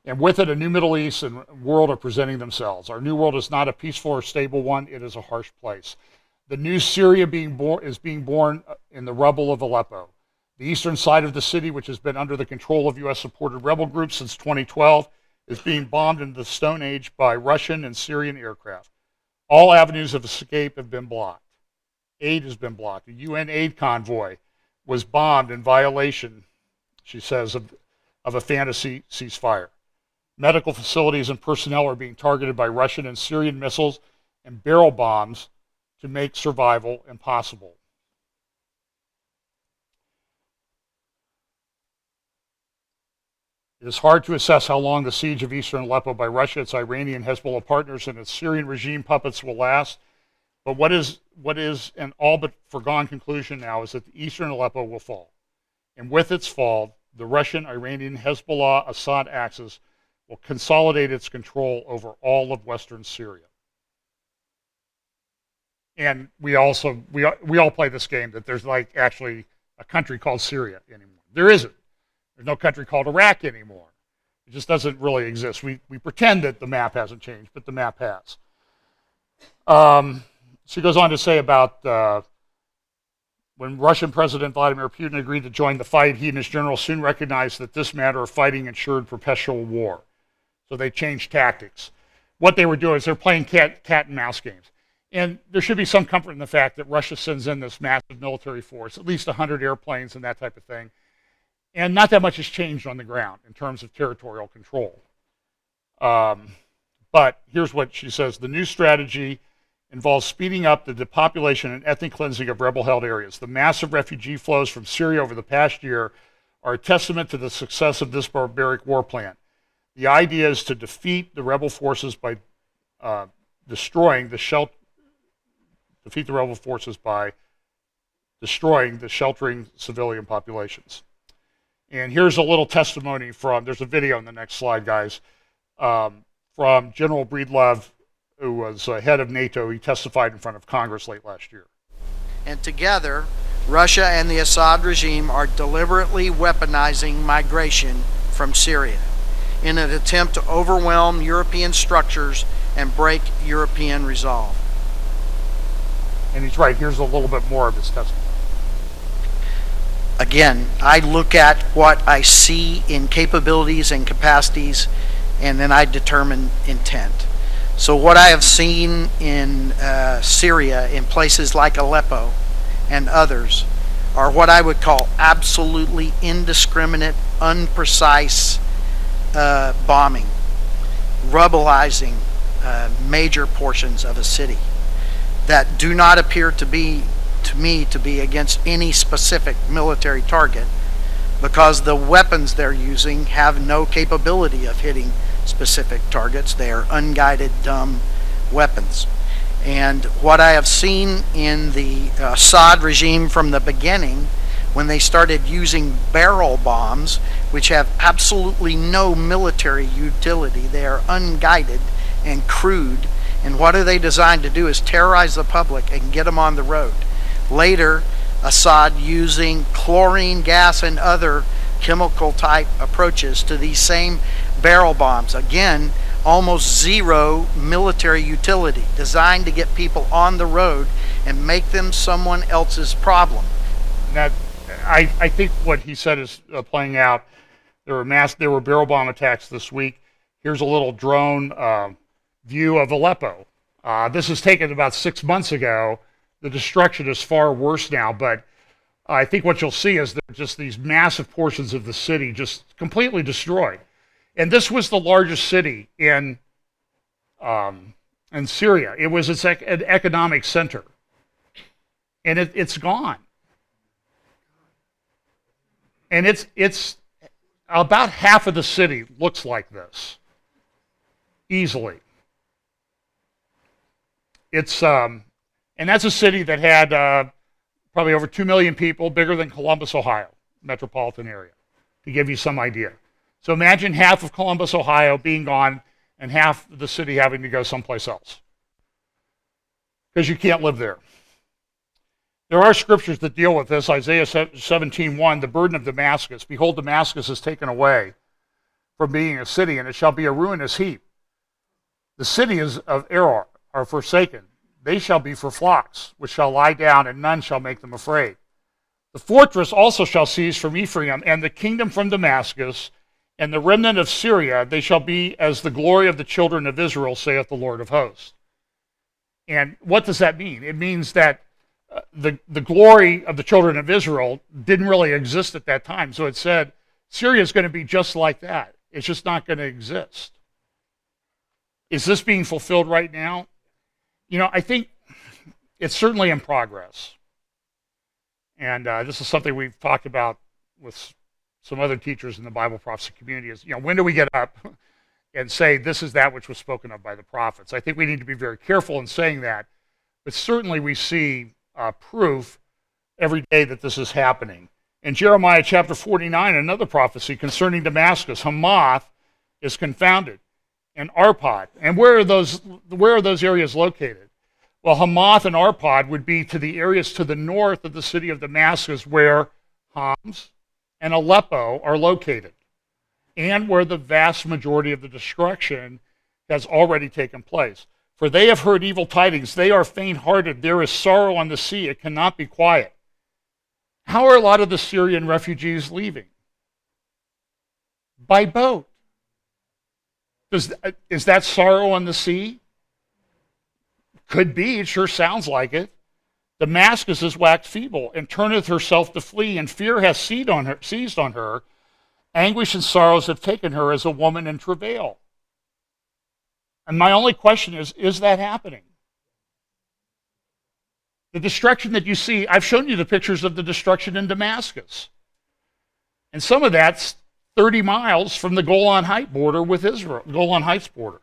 A: And with it, a new Middle East and world are presenting themselves. Our new world is not a peaceful or stable one. It is a harsh place. The new Syria is being born in the rubble of Aleppo. The eastern side of the city, which has been under the control of U.S.-supported rebel groups since 2012, is being bombed into the Stone Age by Russian and Syrian aircraft. All avenues of escape have been blocked. Aid has been blocked. A UN aid convoy was bombed in violation, she says, of a fantasy ceasefire. Medical facilities and personnel are being targeted by Russian and Syrian missiles and barrel bombs to make survival impossible. It is hard to assess how long the siege of eastern Aleppo by Russia, its Iranian Hezbollah partners, and its Syrian regime puppets will last. But what is an all but foregone conclusion now is that the eastern Aleppo will fall. And with its fall, the Russian, Iranian, Hezbollah, Assad axis will consolidate its control over all of western Syria. And we all play this game that there's like actually a country called Syria anymore. There isn't. There's no country called Iraq anymore. It just doesn't really exist. We pretend that the map hasn't changed, but the map has. She goes on to say about when Russian President Vladimir Putin agreed to join the fight, he and his generals soon recognized that this matter of fighting ensured perpetual war. So they changed tactics. What they were doing is they're playing cat and mouse games. And there should be some comfort in the fact that Russia sends in this massive military force, at least 100 airplanes and that type of thing. And not that much has changed on the ground in terms of territorial control. But here's what she says. The new strategy involves speeding up the depopulation and ethnic cleansing of rebel-held areas. The massive refugee flows from Syria over the past year are a testament to the success of this barbaric war plan. The idea is to defeat the rebel forces by destroying the sheltering civilian populations. And here's a little testimony from, there's a video in the next slide, guys, from General Breedlove, who was head of NATO. He testified in front of Congress late last year.
B: And together, Russia and the Assad regime are deliberately weaponizing migration from Syria in an attempt to overwhelm European structures and break European resolve.
A: And he's right. Here's a little bit more of his testimony.
B: Again, I look at what I see in capabilities and capacities, and then I determine intent. So what I have seen in Syria, in places like Aleppo and others, are what I would call absolutely indiscriminate, unprecise bombing, rubblizing major portions of a city that do not appear to me to be against any specific military target, because the weapons they're using have no capability of hitting specific targets. They are unguided, dumb weapons. And what I have seen in the Assad regime from the beginning when they started using barrel bombs, which have absolutely no military utility. They are unguided and crude. And what are they designed to do is terrorize the public and get them on the road. Later, Assad using chlorine gas and other chemical type approaches to these same barrel bombs. Again, almost zero military utility, designed to get people on the road and make them someone else's problem.
A: That I think what he said is playing out. There were barrel bomb attacks this week. Here's a little drone view of Aleppo. This was taken about 6 months ago. The destruction is far worse now, but I think what you'll see is that just these massive portions of the city just completely destroyed. And this was the largest city in Syria. It was an economic center, and it's gone. And it's about half of the city looks like this, easily. And that's a city that had probably over 2 million people, bigger than Columbus, Ohio, metropolitan area, to give you some idea. So imagine half of Columbus, Ohio being gone and half the city having to go someplace else because you can't live there. There are scriptures that deal with this. Isaiah 17:1, the burden of Damascus. Behold, Damascus is taken away from being a city, and it shall be a ruinous heap. The cities of Eror are forsaken. They shall be for flocks, which shall lie down, and none shall make them afraid. The fortress also shall cease from Ephraim, and the kingdom from Damascus, and the remnant of Syria. They shall be as the glory of the children of Israel, saith the Lord of hosts. And what does that mean? It means that the glory of the children of Israel didn't really exist at that time. So it said Syria is going to be just like that. It's just not going to exist. Is this being fulfilled right now? You know, I think it's certainly in progress. And this is something we've talked about with some other teachers in the Bible prophecy community is, when do we get up and say this is that which was spoken of by the prophets? I think we need to be very careful in saying that. But certainly we see proof every day that this is happening. In Jeremiah chapter 49, another prophecy concerning Damascus, Hamath is confounded, and Arpad. And where are those areas located? Well, Hamath and Arpad would be to the areas to the north of the city of Damascus where Homs and Aleppo are located, and where the vast majority of the destruction has already taken place. For they have heard evil tidings. They are faint-hearted. There is sorrow on the sea. It cannot be quiet. How are a lot of the Syrian refugees leaving? By boat. Is that sorrow on the sea? Could be. It sure sounds like it. Damascus is waxed feeble and turneth herself to flee, and fear hath seized on her. Anguish and sorrows have taken her as a woman in travail. And my only question is that happening? The destruction that you see, I've shown you the pictures of the destruction in Damascus. And some of that's 30 miles from the Golan Heights border with Israel, Golan Heights border.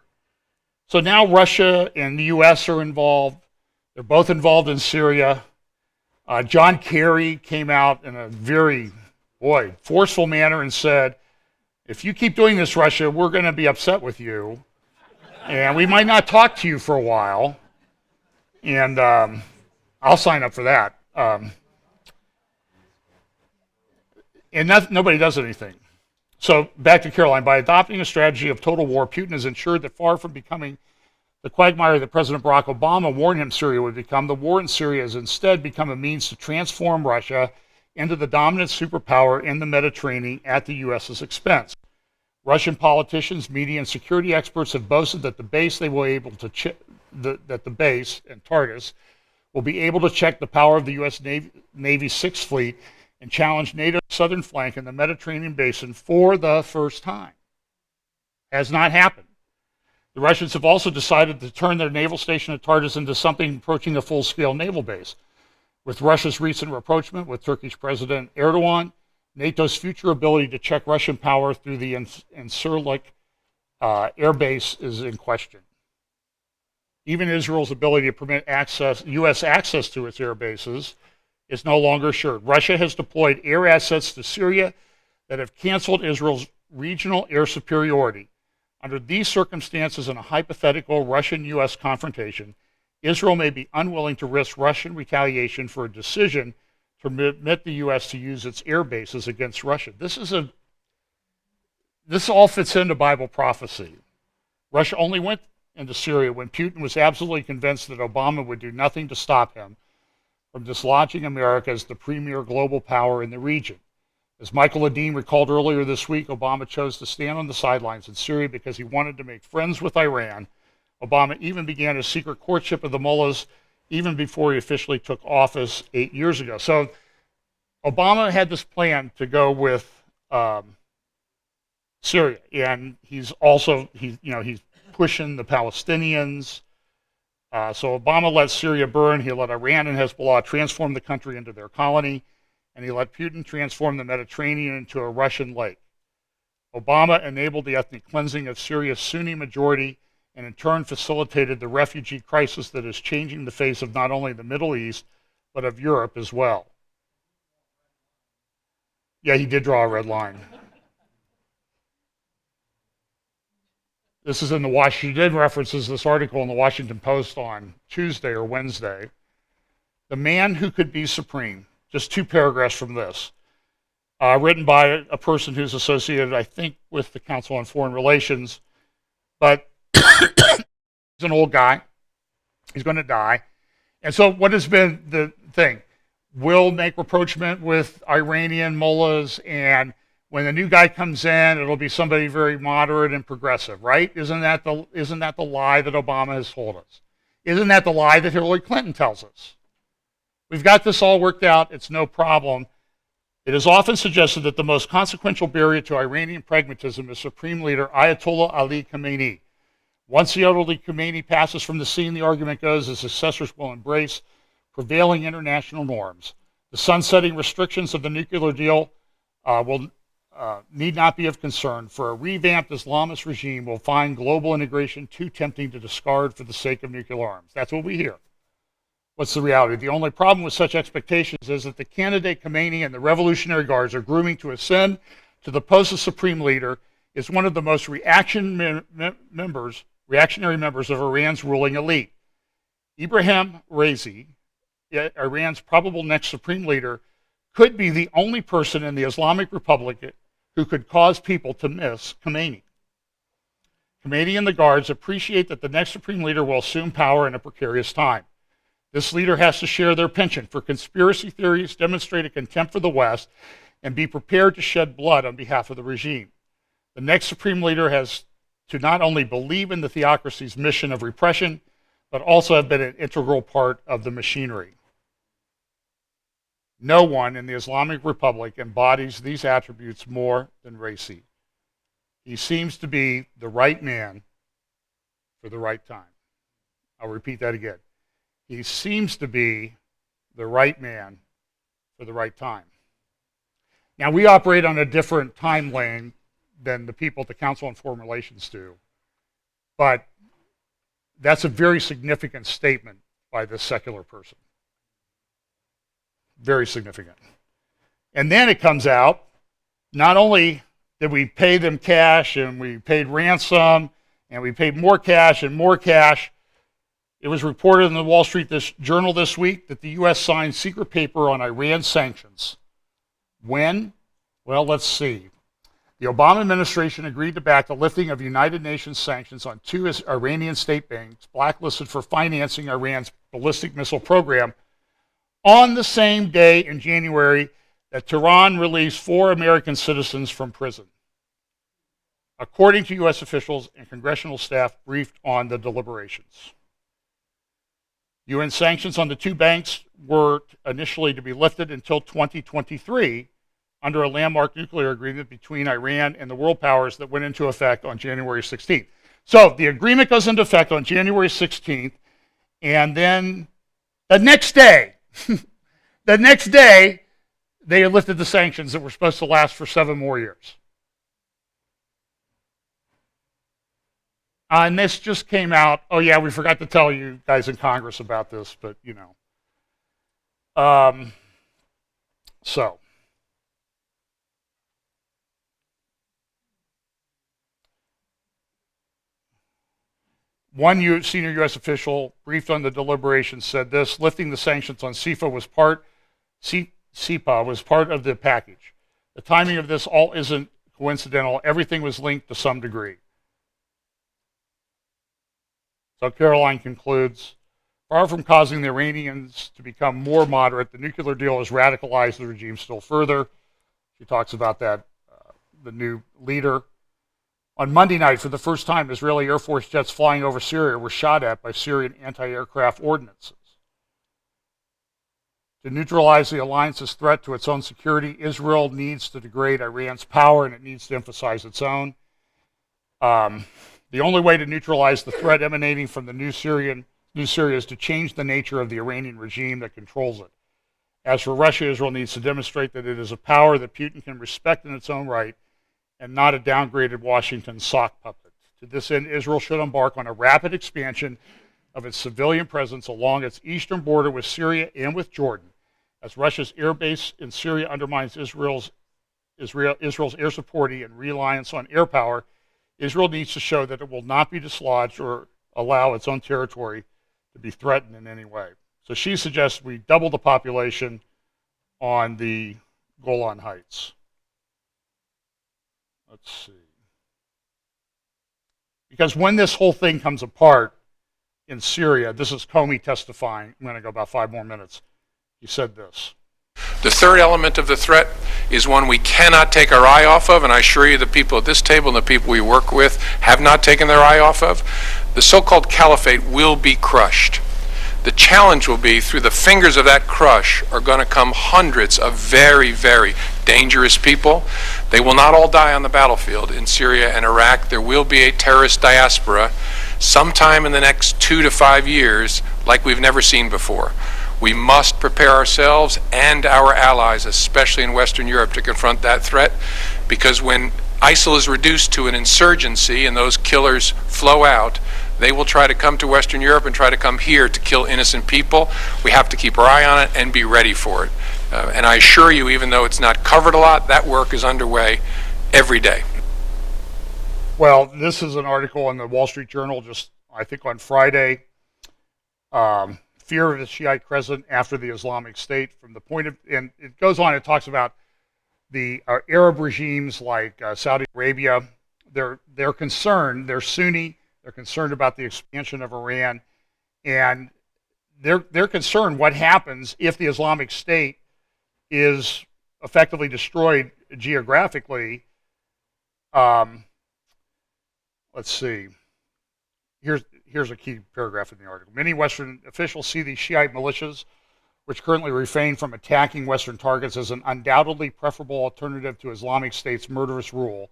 A: So now Russia and the U.S. are involved. They're both involved in Syria. John Kerry came out in a very, forceful manner and said, if you keep doing this, Russia, we're going to be upset with you. And we might not talk to you for a while. And I'll sign up for that. And nobody does anything. So back to Caroline. By adopting a strategy of total war, Putin has ensured that far from becoming the quagmire that President Barack Obama warned him Syria would become, the war in Syria has instead become a means to transform Russia into the dominant superpower in the Mediterranean at the U.S.'s expense. Russian politicians, media, and security experts have boasted that the base and Tartus will be able to check the power of the U.S. Navy's Sixth Fleet and challenge NATO's southern flank in the Mediterranean basin for the first time. Has not happened. The Russians have also decided to turn their naval station at Tartus into something approaching a full-scale naval base. With Russia's recent rapprochement with Turkish President Erdogan, NATO's future ability to check Russian power through the Incirlik air base is in question. Even Israel's ability to permit U.S. access to its air bases is no longer assured. Russia has deployed air assets to Syria that have canceled Israel's regional air superiority. Under these circumstances, in a hypothetical Russian-U.S. confrontation, Israel may be unwilling to risk Russian retaliation for a decision to permit the U.S. to use its air bases against Russia. This all fits into Bible prophecy. Russia only went into Syria when Putin was absolutely convinced that Obama would do nothing to stop him from dislodging America as the premier global power in the region. As Michael Ledeen recalled earlier this week, Obama chose to stand on the sidelines in Syria because he wanted to make friends with Iran. Obama even began a secret courtship of the mullahs even before he officially took office 8 years ago. So Obama had this plan to go with Syria, and he's pushing the Palestinians. So Obama let Syria burn. He let Iran and Hezbollah transform the country into their colony, and he let Putin transform the Mediterranean into a Russian lake. Obama enabled the ethnic cleansing of Syria's Sunni majority and in turn facilitated the refugee crisis that is changing the face of not only the Middle East, but of Europe as well. Yeah, he did draw a red line. This is in the Washington, references this article in the Washington Post on Tuesday or Wednesday. The man who could be supreme. Just 2 paragraphs from this. Written by a person who's associated, I think, with the Council on Foreign Relations. But he's an old guy. He's going to die. And so what has been the thing? We'll make rapprochement with Iranian mullahs, and when the new guy comes in, it'll be somebody very moderate and progressive, right? Isn't that the lie that Obama has told us? Isn't that the lie that Hillary Clinton tells us? We've got this all worked out. It's no problem. It is often suggested that the most consequential barrier to Iranian pragmatism is Supreme Leader Ayatollah Ali Khamenei. Once the elderly Khamenei passes from the scene, the argument goes, his successors will embrace prevailing international norms. The sunsetting restrictions of the nuclear deal need not be of concern, for a revamped Islamist regime will find global integration too tempting to discard for the sake of nuclear arms. That's what we hear. What's the reality? The only problem with such expectations is that the candidate Khamenei and the Revolutionary Guards are grooming to ascend to the post of Supreme Leader is one of the most reactionary members of Iran's ruling elite. Ibrahim Raisi, Iran's probable next Supreme Leader, could be the only person in the Islamic Republic who could cause people to miss Khamenei. Khamenei and the Guards appreciate that the next Supreme Leader will assume power in a precarious time. This leader has to share their penchant for conspiracy theories, demonstrate a contempt for the West, and be prepared to shed blood on behalf of the regime. The next Supreme Leader has to not only believe in the theocracy's mission of repression, but also have been an integral part of the machinery. No one in the Islamic Republic embodies these attributes more than Raisi. He seems to be the right man for the right time. I'll repeat that again. He seems to be the right man for the right time. Now, we operate on a different time lane than the people at the Council on Foreign Relations do, but that's a very significant statement by this secular person. Very significant. And then it comes out, not only did we pay them cash and we paid ransom and we paid more cash and more cash, it was reported in the Wall Street Journal this week that the U.S. signed secret paper on Iran sanctions. When? Well, let's see. The Obama administration agreed to back the lifting of United Nations sanctions on 2 Iranian state banks blacklisted for financing Iran's ballistic missile program on the same day in January that Tehran released 4 American citizens from prison, according to U.S. officials and congressional staff briefed on the deliberations. UN sanctions on the 2 banks were initially to be lifted until 2023 under a landmark nuclear agreement between Iran and the world powers that went into effect on January 16th. So the agreement goes into effect on January 16th, and then the next day, they lifted the sanctions that were supposed to last for 7 more years. And this just came out. Oh yeah, we forgot to tell you guys in Congress about this, but you know. So, one senior U.S. official briefed on the deliberations said this: lifting the sanctions on CIPA was part of the package. The timing of this all isn't coincidental. Everything was linked to some degree. So Caroline concludes, far from causing the Iranians to become more moderate, the nuclear deal has radicalized the regime still further. She talks about that, the new leader. On Monday night, for the first time, Israeli Air Force jets flying over Syria were shot at by Syrian anti-aircraft ordnances. To neutralize the alliance's threat to its own security, Israel needs to degrade Iran's power, and it needs to emphasize its own. The only way to neutralize the threat emanating from the new Syria is to change the nature of the Iranian regime that controls it. As for Russia, Israel needs to demonstrate that it is a power that Putin can respect in its own right and not a downgraded Washington sock puppet. To this end, Israel should embark on a rapid expansion of its civilian presence along its eastern border with Syria and with Jordan. As Russia's air base in Syria undermines Israel's air supporting and reliance on air power, Israel needs to show that it will not be dislodged or allow its own territory to be threatened in any way. So she suggests we double the population on the Golan Heights. Let's see. Because when this whole thing comes apart in Syria, this is Comey testifying. I'm going to go about 5 more minutes. He said this.
C: The third element of the threat is one we cannot take our eye off of, and I assure you the people at this table and the people we work with have not taken their eye off of. The so-called caliphate will be crushed. The challenge will be, through the fingers of that crush are going to come hundreds of very, very dangerous people. They will not all die on the battlefield in Syria and Iraq. There will be a terrorist diaspora sometime in the next 2 to 5 years like we've never seen before. We must prepare ourselves and our allies, especially in Western Europe, to confront that threat, because when ISIL is reduced to an insurgency and those killers flow out, they will try to come to Western Europe and try to come here to kill innocent people. We have to keep our eye on it and be ready for it. And I assure you, even though it's not covered a lot, that work is underway every day.
A: Well, this is an article in the Wall Street Journal just, I think, on Friday. Fear of the Shiite crescent after the Islamic State, from the point of, and it goes on, it talks about the Arab regimes like Saudi Arabia. They're concerned, they're Sunni, they're concerned about the expansion of Iran, and they're concerned what happens if the Islamic State is effectively destroyed geographically. Let's see. Here's a key paragraph in the article. Many Western officials see these Shiite militias, which currently refrain from attacking Western targets, as an undoubtedly preferable alternative to Islamic State's murderous rule.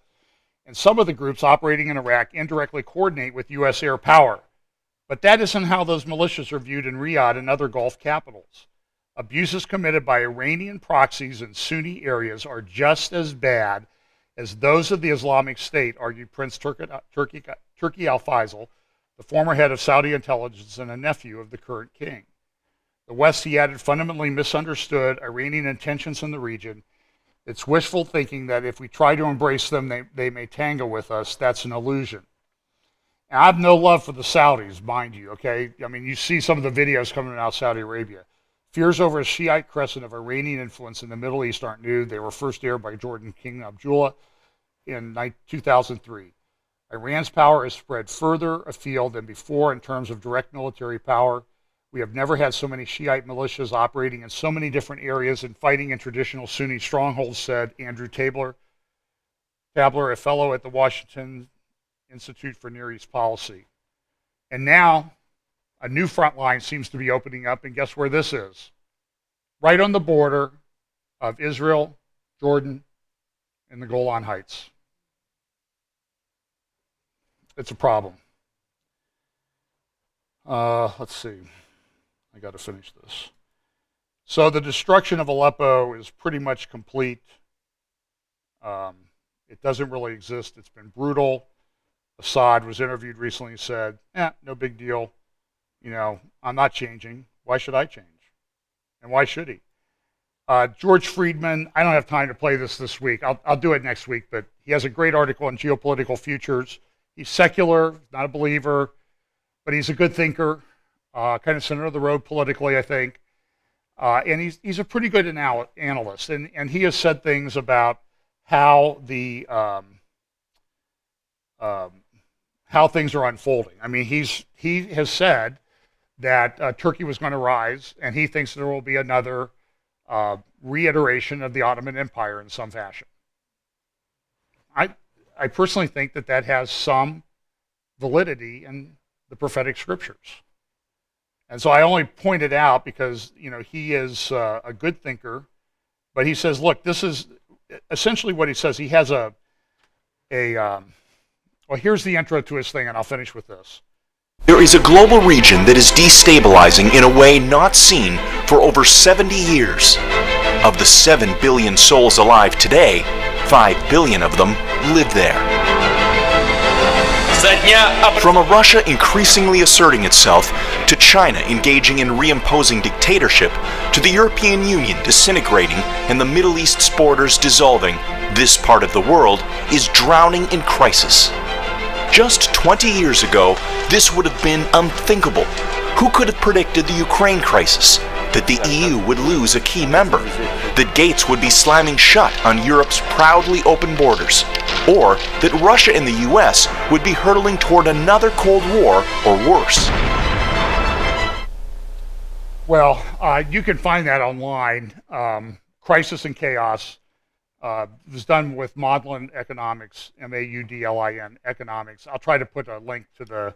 A: And some of the groups operating in Iraq indirectly coordinate with U.S. air power. But that isn't how those militias are viewed in Riyadh and other Gulf capitals. Abuses committed by Iranian proxies in Sunni areas are just as bad as those of the Islamic State, argued Prince Turki al-Faisal, the former head of Saudi intelligence and a nephew of the current king. The West, he added, fundamentally misunderstood Iranian intentions in the region. It's wishful thinking that if we try to embrace them, they may tango with us. That's an illusion. And I have no love for the Saudis, mind you, okay? I mean, you see some of the videos coming out of Saudi Arabia. Fears over a Shiite crescent of Iranian influence in the Middle East aren't new. They were first aired by Jordan King Abdullah in 2003. Iran's power is spread further afield than before in terms of direct military power. We have never had so many Shiite militias operating in so many different areas and fighting in traditional Sunni strongholds, said Andrew Tabler, a fellow at the Washington Institute for Near East Policy. And now, a new front line seems to be opening up, and guess where this is? Right on the border of Israel, Jordan, and the Golan Heights. It's a problem. Let's see. I got to finish this. So the destruction of Aleppo is pretty much complete. It doesn't really exist. It's been brutal. Assad was interviewed recently and said, no big deal. You know, I'm not changing. Why should I change? And why should he? George Friedman, I don't have time to play this week. I'll do it next week, but he has a great article on geopolitical futures. He's secular, not a believer, but he's a good thinker, kind of center of the road politically, I think. And he's a pretty good analyst, and he has said things about how how things are unfolding. I mean, he has said that Turkey was going to rise, and he thinks there will be another reiteration of the Ottoman Empire in some fashion. I personally think that has some validity in the prophetic scriptures. And so I only point it out because, he is a good thinker, but he says, look, this is essentially what he says. He has well, here's the intro to his thing, and I'll finish with this.
D: There is a global region that is destabilizing in a way not seen for over 70 years. Of the 7 billion souls alive today, 5 billion of them live there. From a Russia increasingly asserting itself, to China engaging in reimposing dictatorship, to the European Union disintegrating and the Middle East's borders dissolving, this part of the world is drowning in crisis. Just 20 years ago, this would have been unthinkable. Who could have predicted the Ukraine crisis? That the EU would lose a key member? That gates would be slamming shut on Europe's proudly open borders? Or that Russia and the US would be hurtling toward another Cold War or worse?
A: Well, you can find that online. Crisis and Chaos. It was done with Maudlin Economics, Maudlin Economics. I'll try to put a link to the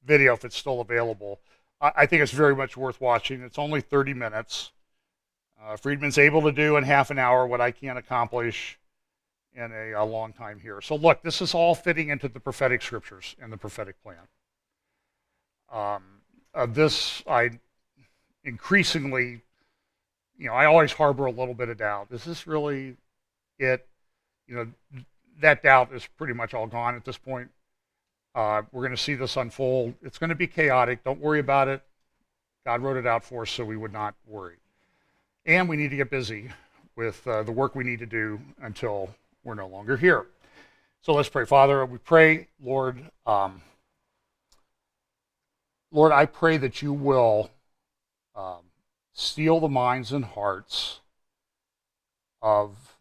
A: video if it's still available. I think it's very much worth watching. It's only 30 minutes. Friedman's able to do in half an hour what I can't accomplish in a long time here. So look, this is all fitting into the prophetic scriptures and the prophetic plan. This, I increasingly, I always harbor a little bit of doubt. Is this really it? That doubt is pretty much all gone at this point. We're going to see this unfold. It's going to be chaotic. Don't worry about it. God wrote it out for us so we would not worry. And we need to get busy with the work we need to do until we're no longer here. So let's pray. Father, we pray, Lord, Lord, I pray that you will steal the minds and hearts of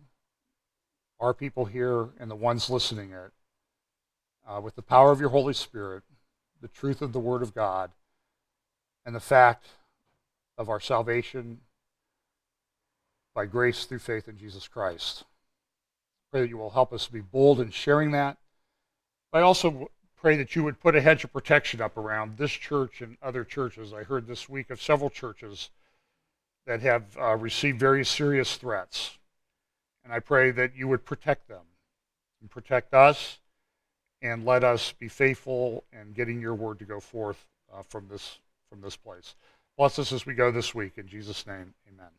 A: our people here and the ones listening it with the power of your Holy Spirit, the truth of the Word of God, and the fact of our salvation by grace through faith in Jesus Christ. Pray that you will help us to be bold in sharing that. But I also pray that you would put a hedge of protection up around this church and other churches. I heard this week of several churches that have received very serious threats. And I pray that you would protect them and protect us, and let us be faithful in getting your word to go forth from this place. Bless us as we go this week. In Jesus' name, amen.